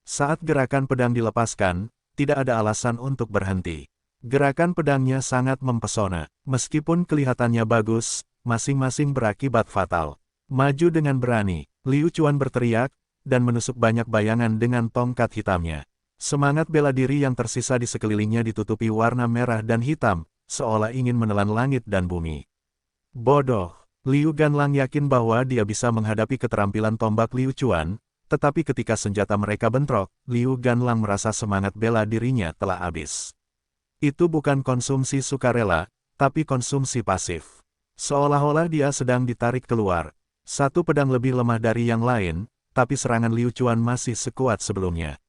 Saat gerakan pedang dilepaskan, tidak ada alasan untuk berhenti. Gerakan pedangnya sangat mempesona. Meskipun kelihatannya bagus, masing-masing berakibat fatal. Maju dengan berani, Liu Chuan berteriak, dan menusuk banyak bayangan dengan tongkat hitamnya. Semangat bela diri yang tersisa di sekelilingnya ditutupi warna merah dan hitam, seolah ingin menelan langit dan bumi. Bodoh. Liu Ganlang yakin bahwa dia bisa menghadapi keterampilan tombak Liu Chuan, tetapi ketika senjata mereka bentrok, Liu Ganlang merasa semangat bela dirinya telah habis. Itu bukan konsumsi sukarela, tapi konsumsi pasif. Seolah-olah dia sedang ditarik keluar. Satu pedang lebih lemah dari yang lain, tapi serangan Liu Chuan masih sekuat sebelumnya.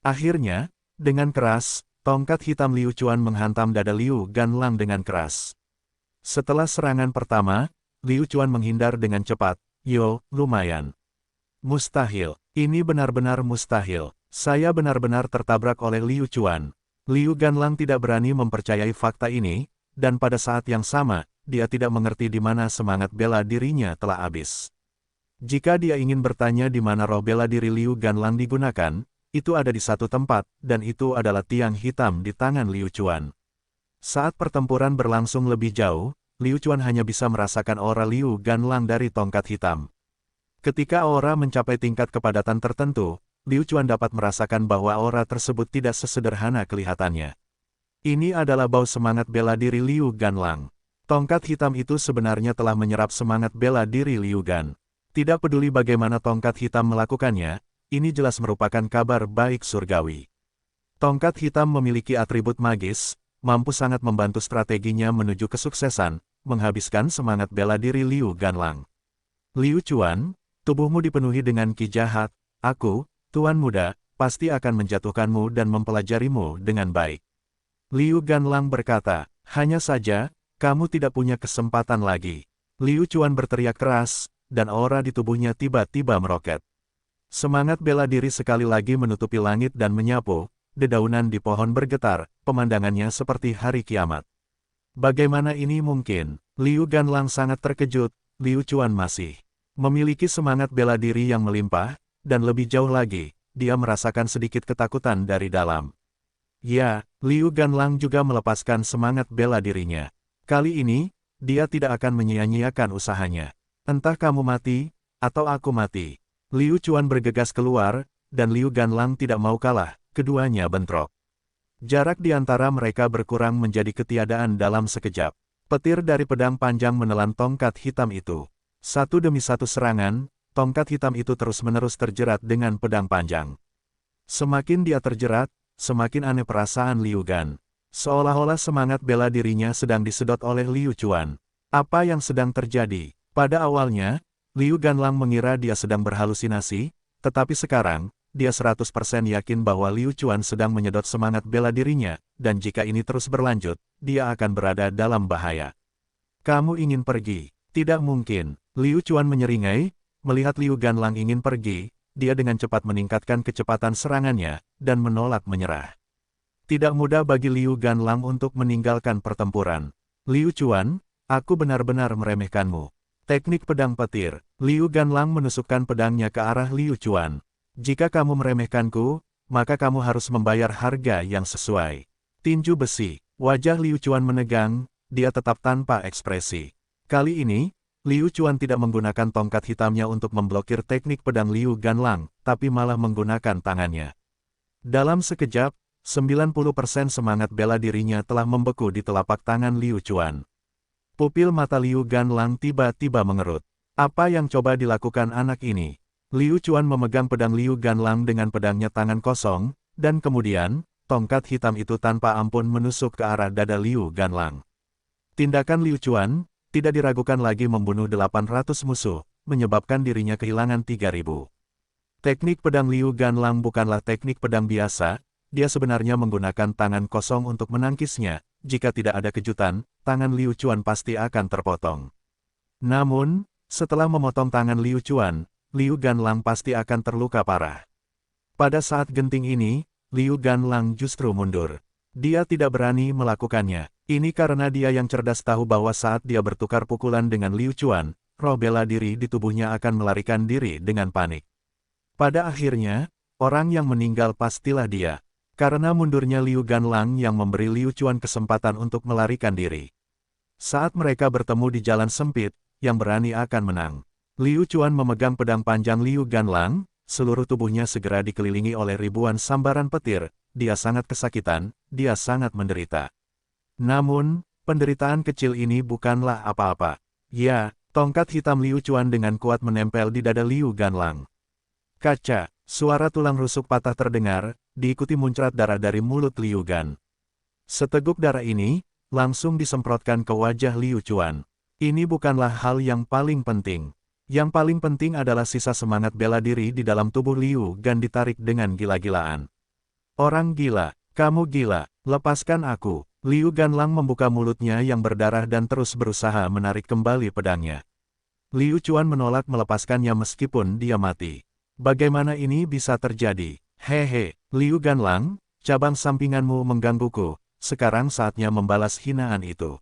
Akhirnya, dengan keras, tongkat hitam Liu Chuan menghantam dada Liu Ganlang dengan keras. Setelah serangan pertama, Liu Chuan menghindar dengan cepat. Lumayan. Mustahil. Ini benar-benar mustahil. Saya benar-benar tertabrak oleh Liu Chuan. Liu Ganlang tidak berani mempercayai fakta ini, dan pada saat yang sama, dia tidak mengerti di mana semangat bela dirinya telah habis. Jika dia ingin bertanya di mana roh bela diri Liu Ganlang digunakan, itu ada di satu tempat, dan itu adalah tiang hitam di tangan Liu Chuan. Saat pertempuran berlangsung lebih jauh, Liu Chuan hanya bisa merasakan aura Liu Ganlang dari tongkat hitam. Ketika aura mencapai tingkat kepadatan tertentu, Liu Chuan dapat merasakan bahwa aura tersebut tidak sesederhana kelihatannya. Ini adalah bau semangat bela diri Liu Ganlang. Tongkat hitam itu sebenarnya telah menyerap semangat bela diri Liu Gan. Tidak peduli bagaimana tongkat hitam melakukannya, ini jelas merupakan kabar baik surgawi. Tongkat hitam memiliki atribut magis, mampu sangat membantu strateginya menuju kesuksesan, menghabiskan semangat bela diri Liu Ganlang. Liu Chuan, tubuhmu dipenuhi dengan ki jahat, aku, Tuan Muda, pasti akan menjatuhkanmu dan mempelajarimu dengan baik. Liu Ganlang berkata, hanya saja, kamu tidak punya kesempatan lagi. Liu Chuan berteriak keras, dan aura di tubuhnya tiba-tiba meroket. Semangat bela diri sekali lagi menutupi langit dan menyapu, dedaunan di pohon bergetar, pemandangannya seperti hari kiamat. Bagaimana ini mungkin? Liu Ganlang sangat terkejut, Liu Chuan masih memiliki semangat bela diri yang melimpah, dan lebih jauh lagi, dia merasakan sedikit ketakutan dari dalam. Ya, Liu Ganlang juga melepaskan semangat bela dirinya. Kali ini, dia tidak akan menyia-nyiakan usahanya. Entah kamu mati, atau aku mati. Liu Chuan bergegas keluar, dan Liu Ganlang tidak mau kalah, keduanya bentrok. Jarak di antara mereka berkurang menjadi ketiadaan dalam sekejap. Petir dari pedang panjang menelan tongkat hitam itu. Satu demi satu serangan, tongkat hitam itu terus-menerus terjerat dengan pedang panjang. Semakin dia terjerat, semakin aneh perasaan Liu Gan. Seolah-olah semangat bela dirinya sedang disedot oleh Liu Chuan. Apa yang sedang terjadi? Pada awalnya, Liu Ganlang mengira dia sedang berhalusinasi, tetapi sekarang, dia 100% yakin bahwa Liu Chuan sedang menyedot semangat bela dirinya, dan jika ini terus berlanjut, dia akan berada dalam bahaya. Kamu ingin pergi? Tidak mungkin. Liu Chuan menyeringai, melihat Liu Ganlang ingin pergi, dia dengan cepat meningkatkan kecepatan serangannya, dan menolak menyerah. Tidak mudah bagi Liu Ganlang untuk meninggalkan pertempuran. Liu Chuan, aku benar-benar meremehkanmu. Teknik pedang petir. Liu Ganlang menusukkan pedangnya ke arah Liu Chuan. Jika kamu meremehkanku, maka kamu harus membayar harga yang sesuai. Tinju besi. Wajah Liu Chuan menegang, dia tetap tanpa ekspresi. Kali ini, Liu Chuan tidak menggunakan tongkat hitamnya untuk memblokir teknik pedang Liu Ganlang, tapi malah menggunakan tangannya. Dalam sekejap, 90% semangat bela dirinya telah membeku di telapak tangan Liu Chuan. Pupil mata Liu Ganlang tiba-tiba mengerut. Apa yang coba dilakukan anak ini? Liu Chuan memegang pedang Liu Ganlang dengan pedangnya tangan kosong, dan kemudian, tongkat hitam itu tanpa ampun menusuk ke arah dada Liu Ganlang. Tindakan Liu Chuan, tidak diragukan lagi membunuh 800 musuh, menyebabkan dirinya kehilangan 3000. Teknik pedang Liu Ganlang bukanlah teknik pedang biasa, dia sebenarnya menggunakan tangan kosong untuk menangkisnya. Jika tidak ada kejutan, tangan Liu Chuan pasti akan terpotong. Namun, setelah memotong tangan Liu Chuan, Liu Ganlang pasti akan terluka parah. Pada saat genting ini, Liu Ganlang justru mundur. Dia tidak berani melakukannya. Ini karena dia yang cerdas tahu bahwa saat dia bertukar pukulan dengan Liu Chuan, roh bela diri di tubuhnya akan melarikan diri dengan panik. Pada akhirnya, orang yang meninggal pastilah dia. Karena mundurnya Liu Ganlang yang memberi Liu Chuan kesempatan untuk melarikan diri. Saat mereka bertemu di jalan sempit, yang berani akan menang. Liu Chuan memegang pedang panjang Liu Ganlang, seluruh tubuhnya segera dikelilingi oleh ribuan sambaran petir, dia sangat kesakitan, dia sangat menderita. Namun, penderitaan kecil ini bukanlah apa-apa. Ya, tongkat hitam Liu Chuan dengan kuat menempel di dada Liu Ganlang. Kaca, suara tulang rusuk patah terdengar, diikuti muncrat darah dari mulut Liu Gan. Seteguk darah ini, langsung disemprotkan ke wajah Liu Chuan. Ini bukanlah hal yang paling penting. Yang paling penting adalah sisa semangat bela diri di dalam tubuh Liu Gan ditarik dengan gila-gilaan. Orang gila, kamu gila, lepaskan aku. Liu Ganlang membuka mulutnya yang berdarah dan terus berusaha menarik kembali pedangnya. Liu Chuan menolak melepaskannya meskipun dia mati. Bagaimana ini bisa terjadi? Hehe, Liu Ganlang, cabang sampinganmu menggangguku, sekarang saatnya membalas hinaan itu.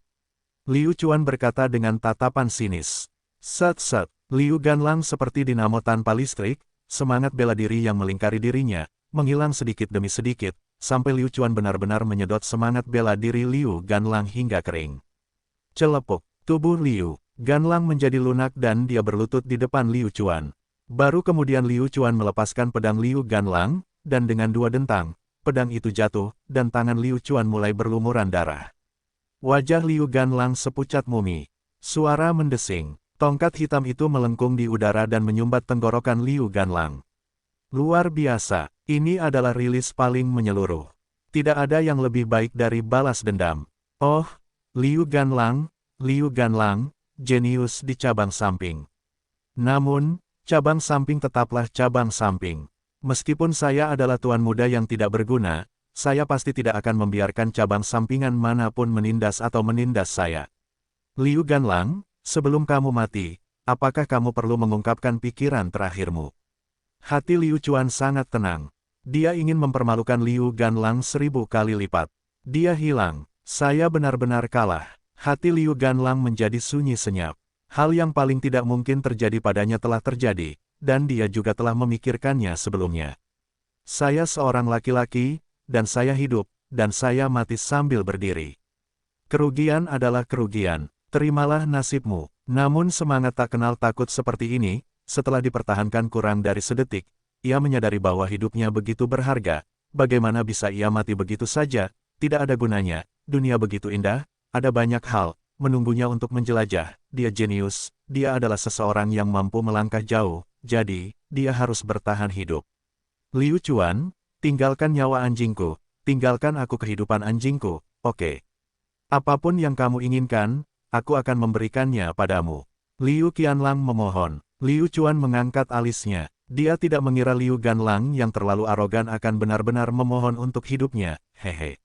Liu Chuan berkata dengan tatapan sinis. Set-set, Liu Ganlang seperti dinamo tanpa listrik, semangat bela diri yang melingkari dirinya, menghilang sedikit demi sedikit, sampai Liu Chuan benar-benar menyedot semangat bela diri Liu Ganlang hingga kering. Celepuk, tubuh Liu Ganlang menjadi lunak dan dia berlutut di depan Liu Chuan. Baru kemudian Liu Chuan melepaskan pedang Liu Ganlang, dan dengan dua dentang, pedang itu jatuh, dan tangan Liu Chuan mulai berlumuran darah. Wajah Liu Ganlang sepucat mumi. Suara mendesing. Tongkat hitam itu melengkung di udara dan menyumbat tenggorokan Liu Ganlang. Luar biasa, ini adalah rilis paling menyeluruh. Tidak ada yang lebih baik dari balas dendam. Oh, Liu Ganlang, jenius di cabang samping. Namun, cabang samping tetaplah cabang samping. Meskipun saya adalah tuan muda yang tidak berguna, saya pasti tidak akan membiarkan cabang sampingan manapun menindas atau menindas saya. Liu Ganlang, sebelum kamu mati, apakah kamu perlu mengungkapkan pikiran terakhirmu? Hati Liu Chuan sangat tenang. Dia ingin mempermalukan Liu Ganlang 1000 kali lipat. Dia hilang. Saya benar-benar kalah. Hati Liu Ganlang menjadi sunyi senyap. Hal yang paling tidak mungkin terjadi padanya telah terjadi, dan dia juga telah memikirkannya sebelumnya. Saya seorang laki-laki, dan saya hidup, dan saya mati sambil berdiri. Kerugian adalah kerugian. Terimalah nasibmu. Namun semangat tak kenal takut seperti ini, setelah dipertahankan kurang dari sedetik, ia menyadari bahwa hidupnya begitu berharga. Bagaimana bisa ia mati begitu saja? Tidak ada gunanya. Dunia begitu indah, ada banyak hal menunggunya untuk menjelajah. Dia jenius, dia adalah seseorang yang mampu melangkah jauh, jadi dia harus bertahan hidup. Liu Chuan, tinggalkan nyawa anjingku, tinggalkan aku kehidupan anjingku, oke. Apapun yang kamu inginkan, aku akan memberikannya padamu. Liu Qianlang memohon. Liu Chuan mengangkat alisnya. Dia tidak mengira Liu Ganlang yang terlalu arogan akan benar-benar memohon untuk hidupnya, hehe.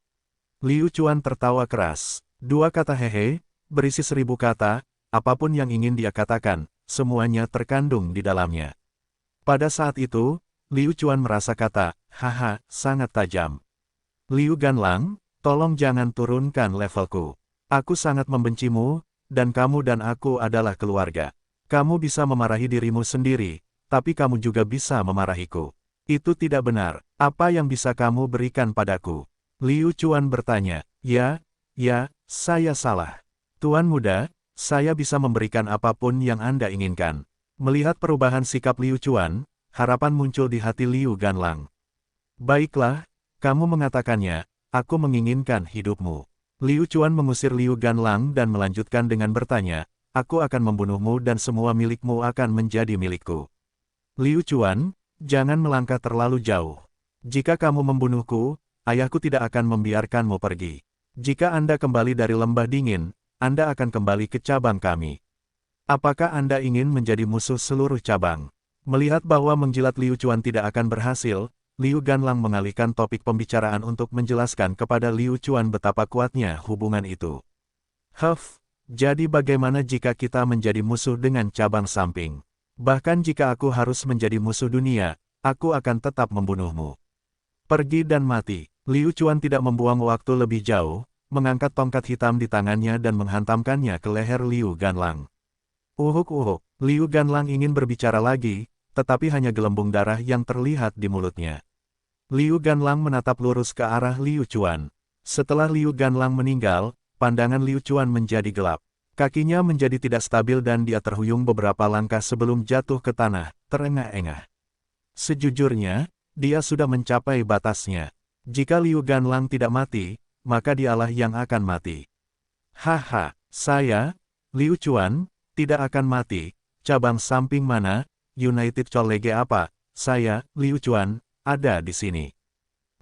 Liu Chuan tertawa keras. Dua kata hehe, berisi 1000 kata, apapun yang ingin dia katakan, semuanya terkandung di dalamnya. Pada saat itu, Liu Chuan merasa kata, haha, sangat tajam. Liu Ganlang, tolong jangan turunkan levelku. Aku sangat membencimu, dan kamu dan aku adalah keluarga. Kamu bisa memarahi dirimu sendiri, tapi kamu juga bisa memarahiku. Itu tidak benar. Apa yang bisa kamu berikan padaku? Liu Chuan bertanya. Ya, saya salah. Tuan muda, saya bisa memberikan apapun yang Anda inginkan. Melihat perubahan sikap Liu Chuan, harapan muncul di hati Liu Ganlang. Baiklah, kamu mengatakannya, aku menginginkan hidupmu. Liu Chuan mengusir Liu Ganlang dan melanjutkan dengan bertanya, aku akan membunuhmu dan semua milikmu akan menjadi milikku. Liu Chuan, jangan melangkah terlalu jauh. Jika kamu membunuhku, ayahku tidak akan membiarkanmu pergi. Jika Anda kembali dari lembah dingin, Anda akan kembali ke cabang kami. Apakah Anda ingin menjadi musuh seluruh cabang? Melihat bahwa menjilat Liu Chuan tidak akan berhasil, Liu Ganlang mengalihkan topik pembicaraan untuk menjelaskan kepada Liu Chuan betapa kuatnya hubungan itu. Jadi bagaimana jika kita menjadi musuh dengan cabang samping? Bahkan jika aku harus menjadi musuh dunia, aku akan tetap membunuhmu. Pergi dan mati. Liu Chuan tidak membuang waktu lebih jauh, mengangkat tongkat hitam di tangannya dan menghantamkannya ke leher Liu Ganlang. Uhuk. Liu Ganlang ingin berbicara lagi, tetapi hanya gelembung darah yang terlihat di mulutnya. Liu Ganlang menatap lurus ke arah Liu Chuan. Setelah Liu Ganlang meninggal, pandangan Liu Chuan menjadi gelap. Kakinya menjadi tidak stabil dan dia terhuyung beberapa langkah sebelum jatuh ke tanah, terengah-engah. Sejujurnya, dia sudah mencapai batasnya. Jika Liu Ganlang tidak mati, maka dialah yang akan mati. Haha, saya, Liu Chuan, tidak akan mati. Cabang samping mana, United College apa, saya, Liu Chuan, ada di sini.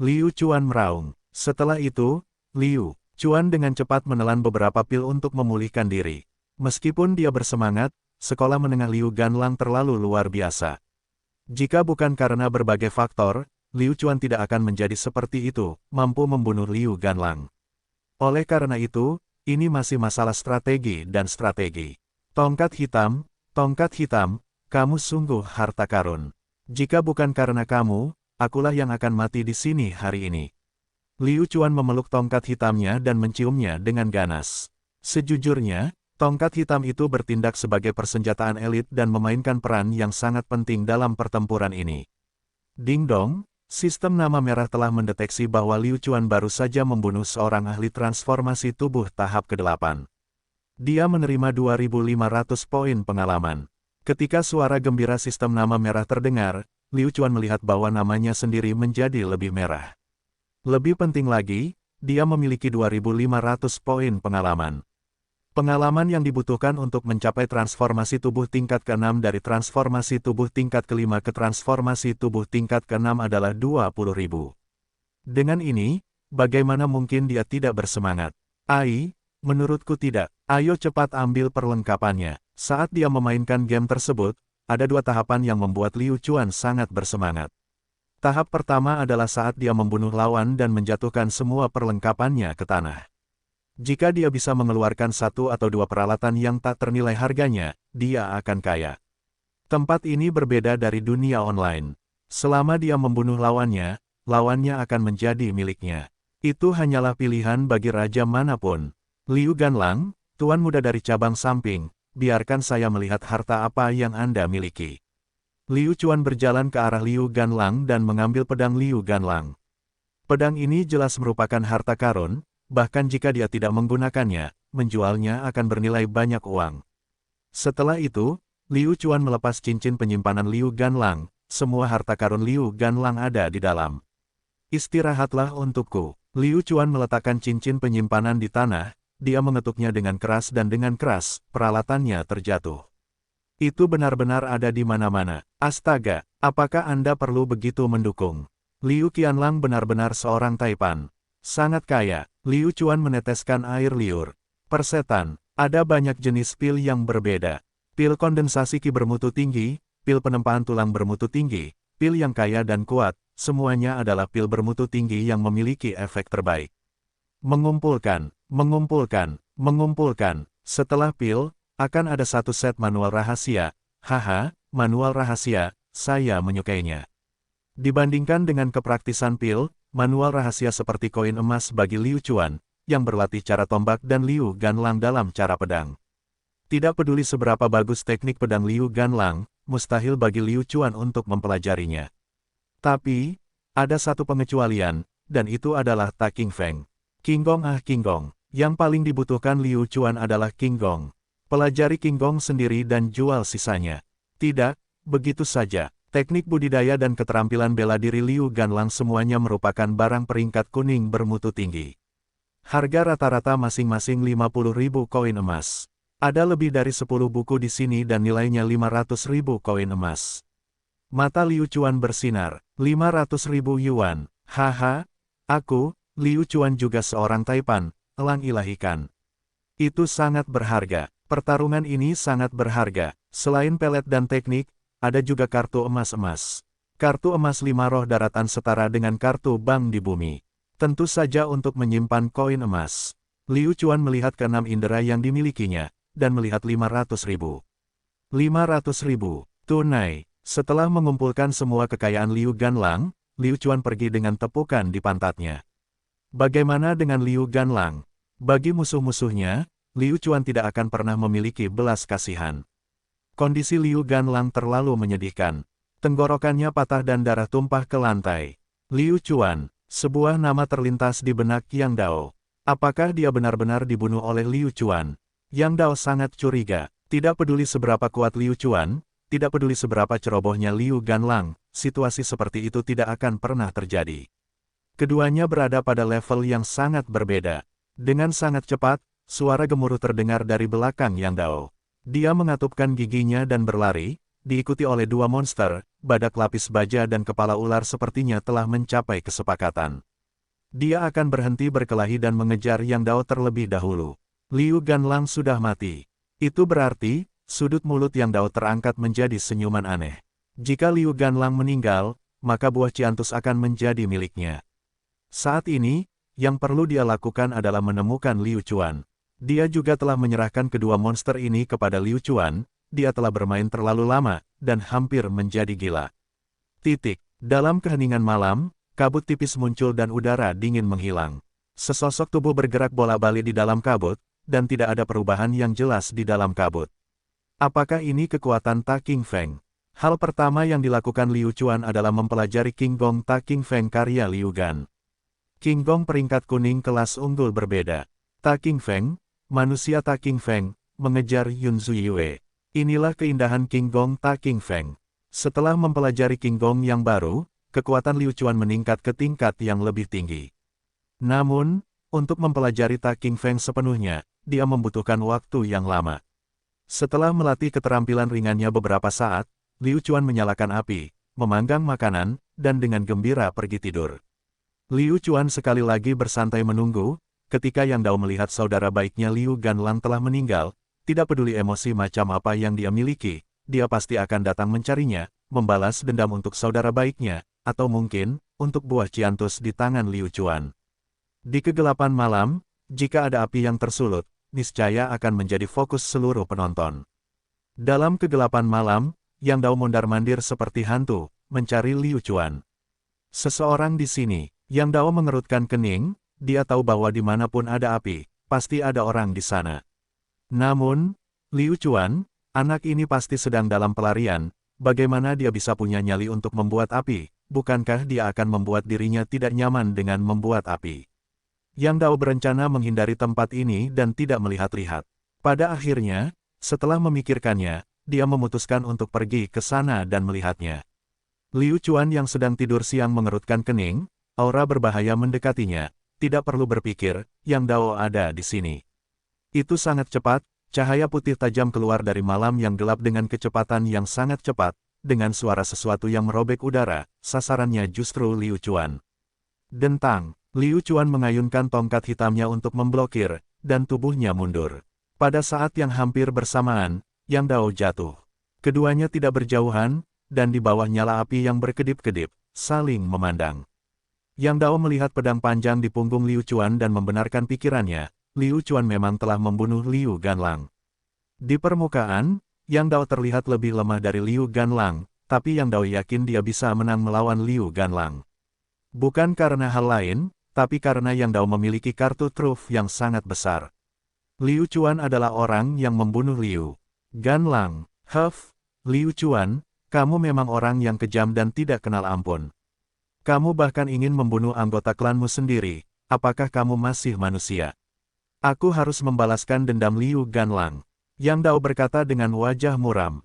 Liu Chuan meraung. Setelah itu, Liu Chuan dengan cepat menelan beberapa pil untuk memulihkan diri. Meskipun dia bersemangat, sekolah menengah Liu Ganlang terlalu luar biasa. Jika bukan karena berbagai faktor, Liu Chuan tidak akan menjadi seperti itu, mampu membunuh Liu Ganlang. Oleh karena itu, ini masih masalah strategi dan strategi. Tongkat hitam, kamu sungguh harta karun. Jika bukan karena kamu, akulah yang akan mati di sini hari ini. Liu Chuan memeluk tongkat hitamnya dan menciumnya dengan ganas. Sejujurnya, Tongkat hitam itu bertindak sebagai persenjataan elit dan memainkan peran yang sangat penting dalam pertempuran ini. Ding dong, sistem nama merah telah mendeteksi bahwa Liu Chuan baru saja membunuh seorang ahli transformasi tubuh tahap ke-8. Dia menerima 2.500 poin pengalaman. Ketika suara gembira sistem nama merah terdengar, Liu Chuan melihat bahwa namanya sendiri menjadi lebih merah. Lebih penting lagi, dia memiliki 2.500 poin pengalaman. Pengalaman yang dibutuhkan untuk mencapai transformasi tubuh tingkat ke-6 dari transformasi tubuh tingkat ke-5 ke transformasi tubuh tingkat ke-6 adalah 20.000. Dengan ini, bagaimana mungkin dia tidak bersemangat? Menurutku tidak. Ayo cepat ambil perlengkapannya. Saat dia memainkan game tersebut, ada dua tahapan yang membuat Liu Chuan sangat bersemangat. Tahap pertama adalah saat dia membunuh lawan dan menjatuhkan semua perlengkapannya ke tanah. Jika dia bisa mengeluarkan satu atau dua peralatan yang tak ternilai harganya, dia akan kaya. Tempat ini berbeda dari dunia online. Selama dia membunuh lawannya, lawannya akan menjadi miliknya. Itu hanyalah pilihan bagi raja manapun. Liu Ganlang, tuan muda dari cabang samping, biarkan saya melihat harta apa yang Anda miliki. Liu Chuan berjalan ke arah Liu Ganlang dan mengambil pedang Liu Ganlang. Pedang ini jelas merupakan harta karun. Bahkan jika dia tidak menggunakannya, menjualnya akan bernilai banyak uang. Setelah itu, Liu Chuan melepas cincin penyimpanan Liu Ganlang, semua harta karun Liu Ganlang ada di dalam. Istirahatlah untukku. Liu Chuan meletakkan cincin penyimpanan di tanah, dia mengetuknya dengan keras dan dengan keras, peralatannya terjatuh. Itu benar-benar ada di mana-mana. Astaga, apakah Anda perlu begitu mendukung? Liu Qianlang benar-benar seorang taipan. Sangat kaya. Liu Chuan meneteskan air liur. Persetan, ada banyak jenis pil yang berbeda. Pil kondensasi Qi bermutu tinggi, pil penempaan tulang bermutu tinggi, pil yang kaya dan kuat, semuanya adalah pil bermutu tinggi yang memiliki efek terbaik. Mengumpulkan, mengumpulkan. Setelah pil, akan ada satu set manual rahasia. Haha, manual rahasia, saya menyukainya. Dibandingkan dengan kepraktisan pil, manual rahasia seperti koin emas bagi Liu Chuan, yang berlatih cara tombak dan Liu Ganlang dalam cara pedang. Tidak peduli seberapa bagus teknik pedang Liu Ganlang, mustahil bagi Liu Chuan untuk mempelajarinya. Tapi, ada satu pengecualian, dan itu adalah Tak King Feng. Qinggong Qinggong. Yang paling dibutuhkan Liu Chuan adalah Qinggong. Pelajari Qinggong sendiri dan jual sisanya. Tidak, begitu saja. Teknik budidaya dan keterampilan bela diri Liu Ganlang semuanya merupakan barang peringkat kuning bermutu tinggi. Harga rata-rata masing-masing 50.000 koin emas. Ada lebih dari 10 buku di sini dan nilainya 500.000 koin emas. Mata Liu Chuan bersinar, 500.000 yuan. Haha, aku, Liu Chuan juga seorang taipan, elang ilahikan. Itu sangat berharga. Pertarungan ini sangat berharga. Selain pelet dan teknik, ada juga kartu emas-emas. Kartu emas 5 roh daratan setara dengan kartu bank di bumi. Tentu saja untuk menyimpan koin emas. Liu Chuan melihat ke-6 indera yang dimilikinya, dan melihat 500.000. 500.000, tunai. Setelah mengumpulkan semua kekayaan Liu Ganlang, Liu Chuan pergi dengan tepukan di pantatnya. Bagaimana dengan Liu Ganlang? Bagi musuh-musuhnya, Liu Chuan tidak akan pernah memiliki belas kasihan. Kondisi Liu Ganlang terlalu menyedihkan. Tenggorokannya patah dan darah tumpah ke lantai. Liu Chuan, sebuah nama terlintas di benak Yang Dao. Apakah dia benar-benar dibunuh oleh Liu Chuan? Yang Dao sangat curiga. Tidak peduli seberapa kuat Liu Chuan, tidak peduli seberapa cerobohnya Liu Ganlang, situasi seperti itu tidak akan pernah terjadi. Keduanya berada pada level yang sangat berbeda. Dengan sangat cepat, suara gemuruh terdengar dari belakang Yang Dao. Dia mengatupkan giginya dan berlari, diikuti oleh dua monster, badak lapis baja dan kepala ular sepertinya telah mencapai kesepakatan. Dia akan berhenti berkelahi dan mengejar Yang Dao terlebih dahulu. Liu Ganlang sudah mati. Itu berarti, sudut mulut Yang Dao terangkat menjadi senyuman aneh. Jika Liu Ganlang meninggal, maka buah Ciantus akan menjadi miliknya. Saat ini, yang perlu dia lakukan adalah menemukan Liu Chuan. Dia juga telah menyerahkan kedua monster ini kepada Liu Chuan, dia telah bermain terlalu lama, dan hampir menjadi gila. Dalam keheningan malam, kabut tipis muncul dan udara dingin menghilang. Sesosok tubuh bergerak bola-balik di dalam kabut, dan tidak ada perubahan yang jelas di dalam kabut. Apakah ini kekuatan Ta King Feng? Hal pertama yang dilakukan Liu Chuan adalah mempelajari King Gong Ta King Feng karya Liu Gan. King Gong peringkat kuning kelas unggul berbeda. Ta King Feng, manusia Ta King Feng, mengejar Yun Zuyue. Inilah keindahan King Gong Ta King Feng. Setelah mempelajari King Gong yang baru, kekuatan Liu Chuan meningkat ke tingkat yang lebih tinggi. Namun, untuk mempelajari Ta King Feng sepenuhnya, dia membutuhkan waktu yang lama. Setelah melatih keterampilan ringannya beberapa saat, Liu Chuan menyalakan api, memanggang makanan, dan dengan gembira pergi tidur. Liu Chuan sekali lagi bersantai menunggu, ketika Yang Dao melihat saudara baiknya Liu Ganlang telah meninggal, tidak peduli emosi macam apa yang dia miliki, dia pasti akan datang mencarinya, membalas dendam untuk saudara baiknya, atau mungkin, untuk buah ciantus di tangan Liu Chuan. Di kegelapan malam, jika ada api yang tersulut, niscaya akan menjadi fokus seluruh penonton. Dalam kegelapan malam, Yang Dao mondar-mandir seperti hantu, mencari Liu Chuan. Seseorang di sini, Yang Dao mengerutkan kening, dia tahu bahwa dimanapun ada api, pasti ada orang di sana. Namun, Liu Chuan, anak ini pasti sedang dalam pelarian, bagaimana dia bisa punya nyali untuk membuat api, bukankah dia akan membuat dirinya tidak nyaman dengan membuat api? Yang Dao berencana menghindari tempat ini dan tidak melihat-lihat. Pada akhirnya, setelah memikirkannya, dia memutuskan untuk pergi ke sana dan melihatnya. Liu Chuan yang sedang tidur siang mengerutkan kening, aura berbahaya mendekatinya, tidak perlu berpikir, Yang Dao ada di sini. Itu sangat cepat, cahaya putih tajam keluar dari malam yang gelap dengan kecepatan yang sangat cepat, dengan suara sesuatu yang merobek udara, sasarannya justru Liu Chuan. Dentang. Liu Chuan mengayunkan tongkat hitamnya untuk memblokir, dan tubuhnya mundur. Pada saat yang hampir bersamaan, Yang Dao jatuh. Keduanya tidak berjauhan, dan di bawah nyala api yang berkedip-kedip, saling memandang. Yang Dao melihat pedang panjang di punggung Liu Chuan dan membenarkan pikirannya, Liu Chuan memang telah membunuh Liu Ganlang. Di permukaan, Yang Dao terlihat lebih lemah dari Liu Ganlang, tapi Yang Dao yakin dia bisa menang melawan Liu Ganlang. Bukan karena hal lain, tapi karena Yang Dao memiliki kartu truf yang sangat besar. Liu Chuan adalah orang yang membunuh Liu Ganlang. Liu Chuan, kamu memang orang yang kejam dan tidak kenal ampun. Kamu bahkan ingin membunuh anggota klanmu sendiri, apakah kamu masih manusia? Aku harus membalaskan dendam Liu Ganlang. Yang Dao berkata dengan wajah muram.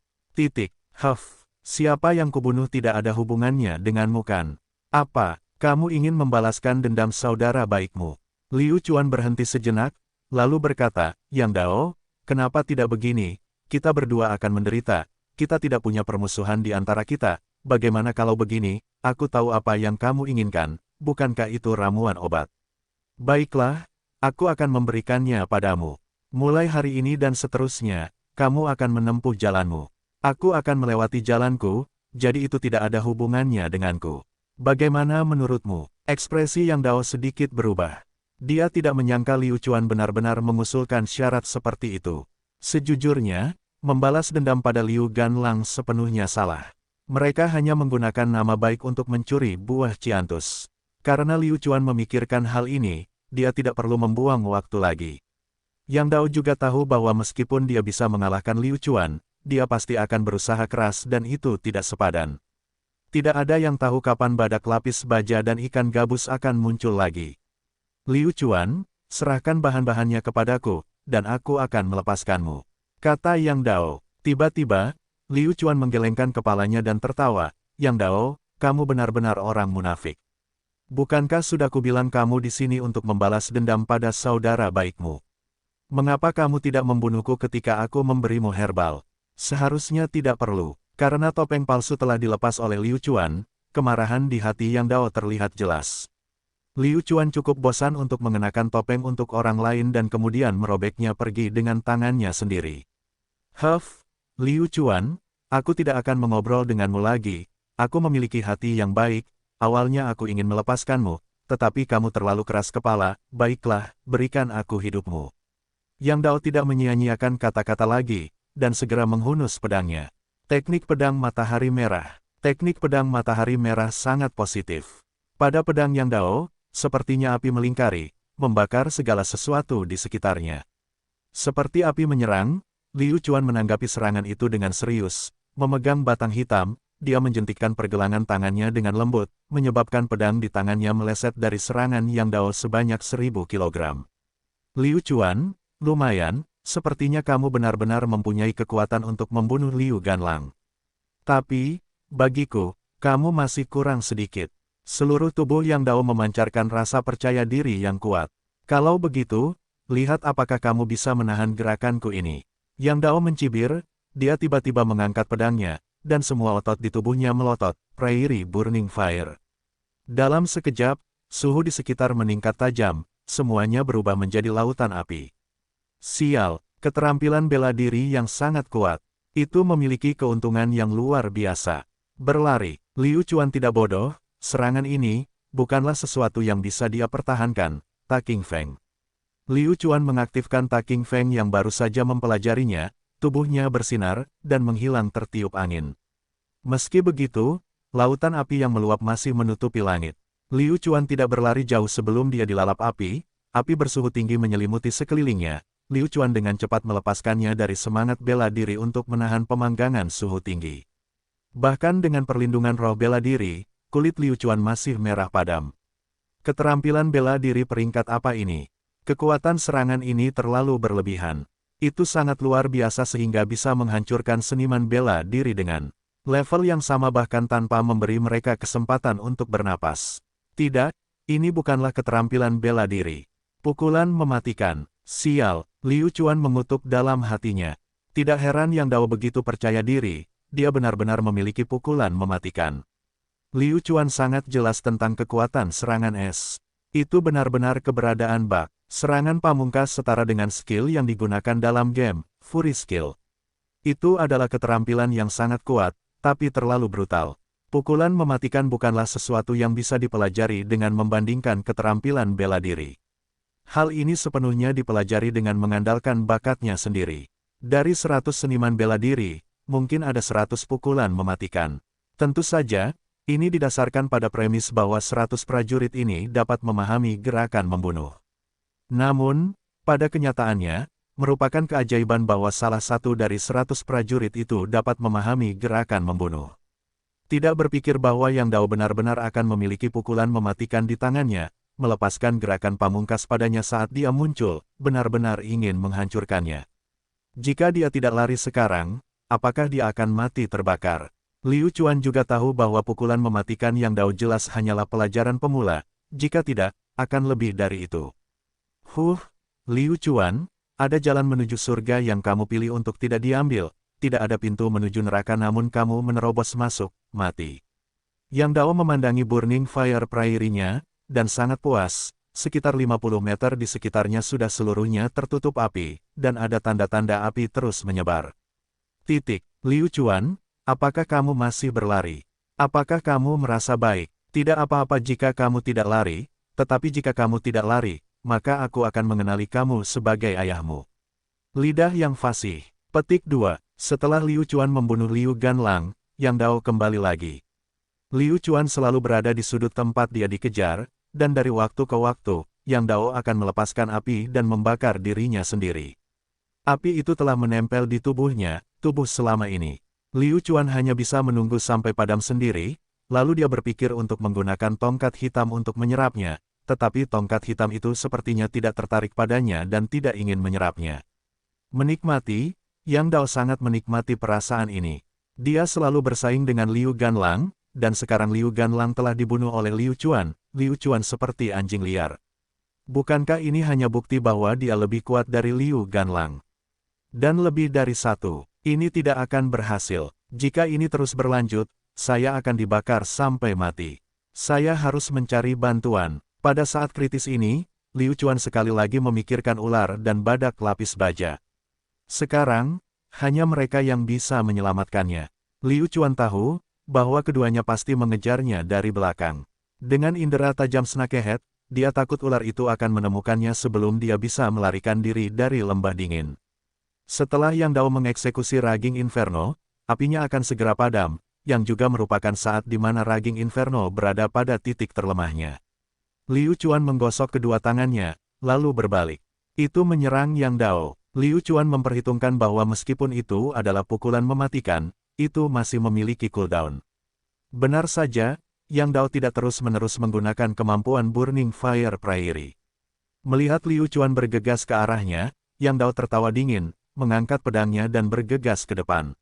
Siapa yang kubunuh tidak ada hubungannya denganmu kan? Apa? Kamu ingin membalaskan dendam saudara baikmu? Liu Chuan berhenti sejenak, lalu berkata, Yang Dao, kenapa tidak begini? Kita berdua akan menderita, kita tidak punya permusuhan di antara kita. Bagaimana kalau begini, aku tahu apa yang kamu inginkan, bukankah itu ramuan obat? Baiklah, aku akan memberikannya padamu. Mulai hari ini dan seterusnya, kamu akan menempuh jalanmu. Aku akan melewati jalanku, jadi itu tidak ada hubungannya denganku. Bagaimana menurutmu? Ekspresi Yang Dao sedikit berubah. Dia tidak menyangka Liu Chuan benar-benar mengusulkan syarat seperti itu. Sejujurnya, membalas dendam pada Liu Ganlang sepenuhnya salah. Mereka hanya menggunakan nama baik untuk mencuri buah ciantus. Karena Liu Chuan memikirkan hal ini, dia tidak perlu membuang waktu lagi. Yang Dao juga tahu bahwa meskipun dia bisa mengalahkan Liu Chuan, dia pasti akan berusaha keras dan itu tidak sepadan. Tidak ada yang tahu kapan badak lapis baja dan ikan gabus akan muncul lagi. Liu Chuan, serahkan bahan-bahannya kepadaku, dan aku akan melepaskanmu. Kata Yang Dao. Tiba-tiba, Liu Chuan menggelengkan kepalanya dan tertawa. Yang Dao, kamu benar-benar orang munafik. Bukankah sudah kubilang kamu di sini untuk membalas dendam pada saudara baikmu? Mengapa kamu tidak membunuhku ketika aku memberimu herbal? Seharusnya tidak perlu. Karena topeng palsu telah dilepas oleh Liu Chuan, kemarahan di hati Yang Dao terlihat jelas. Liu Chuan cukup bosan untuk mengenakan topeng untuk orang lain dan kemudian merobeknya pergi dengan tangannya sendiri. Liu Chuan, aku tidak akan mengobrol denganmu lagi, aku memiliki hati yang baik, awalnya aku ingin melepaskanmu, tetapi kamu terlalu keras kepala, baiklah, berikan aku hidupmu. Yang Dao tidak menyia-nyiakan kata-kata lagi, dan segera menghunus pedangnya. Teknik pedang matahari merah. Teknik pedang matahari merah sangat positif. Pada pedang Yang Dao, sepertinya api melingkari, membakar segala sesuatu di sekitarnya. Seperti api menyerang, Liu Chuan menanggapi serangan itu dengan serius. Memegang batang hitam, dia menjentikkan pergelangan tangannya dengan lembut, menyebabkan pedang di tangannya meleset dari serangan Yang Dao sebanyak 1000 kilogram. Liu Chuan, lumayan, sepertinya kamu benar-benar mempunyai kekuatan untuk membunuh Liu Ganlang. Tapi, bagiku, kamu masih kurang sedikit. Seluruh tubuh Yang Dao memancarkan rasa percaya diri yang kuat. Kalau begitu, lihat apakah kamu bisa menahan gerakanku ini. Yang Dao mencibir, dia tiba-tiba mengangkat pedangnya, dan semua otot di tubuhnya melotot, Prairie Burning Fire. Dalam sekejap, suhu di sekitar meningkat tajam, semuanya berubah menjadi lautan api. Sial, keterampilan bela diri yang sangat kuat. Itu memiliki keuntungan yang luar biasa. Berlari, Liu Chuan tidak bodoh, serangan ini, bukanlah sesuatu yang bisa dia pertahankan, Taking Feng. Liu Chuan mengaktifkan Taking Feng yang baru saja mempelajarinya, tubuhnya bersinar, dan menghilang tertiup angin. Meski begitu, lautan api yang meluap masih menutupi langit. Liu Chuan tidak berlari jauh sebelum dia dilalap api bersuhu tinggi menyelimuti sekelilingnya. Liu Chuan dengan cepat melepaskannya dari semangat bela diri untuk menahan pemanggangan suhu tinggi. Bahkan dengan perlindungan roh bela diri, kulit Liu Chuan masih merah padam. Keterampilan bela diri peringkat apa ini? Kekuatan serangan ini terlalu berlebihan. Itu sangat luar biasa sehingga bisa menghancurkan seniman bela diri dengan level yang sama bahkan tanpa memberi mereka kesempatan untuk bernapas. Tidak, ini bukanlah keterampilan bela diri. Pukulan mematikan. Sial, Liu Chuan mengutuk dalam hatinya. Tidak heran Yang Dao begitu percaya diri, dia benar-benar memiliki pukulan mematikan. Liu Chuan sangat jelas tentang kekuatan serangan es. Itu benar-benar keberadaan bak. Serangan pamungkas setara dengan skill yang digunakan dalam game, Fury Skill. Itu adalah keterampilan yang sangat kuat, tapi terlalu brutal. Pukulan mematikan bukanlah sesuatu yang bisa dipelajari dengan membandingkan keterampilan bela diri. Hal ini sepenuhnya dipelajari dengan mengandalkan bakatnya sendiri. Dari 100 seniman bela diri, mungkin ada 100 pukulan mematikan. Tentu saja, ini didasarkan pada premis bahwa 100 prajurit ini dapat memahami gerakan membunuh. Namun, pada kenyataannya, merupakan keajaiban bahwa salah satu dari 100 prajurit itu dapat memahami gerakan membunuh. Tidak berpikir bahwa Yang Dao benar-benar akan memiliki pukulan mematikan di tangannya, melepaskan gerakan pamungkas padanya saat dia muncul, benar-benar ingin menghancurkannya. Jika dia tidak lari sekarang, apakah dia akan mati terbakar? Liu Chuan juga tahu bahwa pukulan mematikan Yang Dao jelas hanyalah pelajaran pemula, jika tidak, akan lebih dari itu. Liu Chuan, ada jalan menuju surga yang kamu pilih untuk tidak diambil, tidak ada pintu menuju neraka namun kamu menerobos masuk, mati. Yang Dao memandangi Burning Fire Prairie-nya, dan sangat puas, sekitar 50 meter di sekitarnya sudah seluruhnya tertutup api, dan ada tanda-tanda api terus menyebar. Liu Chuan, apakah kamu masih berlari? Apakah kamu merasa baik? Tidak apa-apa jika kamu tidak lari, tetapi jika kamu tidak lari, maka aku akan mengenali kamu sebagai ayahmu. Lidah yang fasih. Petik 2. Setelah Liu Chuan membunuh Liu Ganlang, Yang Dao kembali lagi. Liu Chuan selalu berada di sudut tempat dia dikejar, dan dari waktu ke waktu, Yang Dao akan melepaskan api dan membakar dirinya sendiri. Api itu telah menempel di tubuhnya, tubuh selama ini. Liu Chuan hanya bisa menunggu sampai padam sendiri, lalu dia berpikir untuk menggunakan tongkat hitam untuk menyerapnya, tetapi tongkat hitam itu sepertinya tidak tertarik padanya dan tidak ingin menyerapnya. Menikmati, Yang Dao sangat menikmati perasaan ini. Dia selalu bersaing dengan Liu Ganlang, dan sekarang Liu Ganlang telah dibunuh oleh Liu Chuan seperti anjing liar. Bukankah ini hanya bukti bahwa dia lebih kuat dari Liu Ganlang? Dan lebih dari satu, ini tidak akan berhasil. Jika ini terus berlanjut, saya akan dibakar sampai mati. Saya harus mencari bantuan. Pada saat kritis ini, Liu Chuan sekali lagi memikirkan ular dan badak lapis baja. Sekarang, hanya mereka yang bisa menyelamatkannya. Liu Chuan tahu bahwa keduanya pasti mengejarnya dari belakang. Dengan indera tajam Snakehead, dia takut ular itu akan menemukannya sebelum dia bisa melarikan diri dari lembah dingin. Setelah Yang Dao mengeksekusi Raging Inferno, apinya akan segera padam, yang juga merupakan saat di mana Raging Inferno berada pada titik terlemahnya. Liu Chuan menggosok kedua tangannya, lalu berbalik. Itu menyerang Yang Dao. Liu Chuan memperhitungkan bahwa meskipun itu adalah pukulan mematikan, itu masih memiliki cooldown. Benar saja, Yang Dao tidak terus-menerus menggunakan kemampuan Burning Fire Prairie. Melihat Liu Chuan bergegas ke arahnya, Yang Dao tertawa dingin, mengangkat pedangnya dan bergegas ke depan.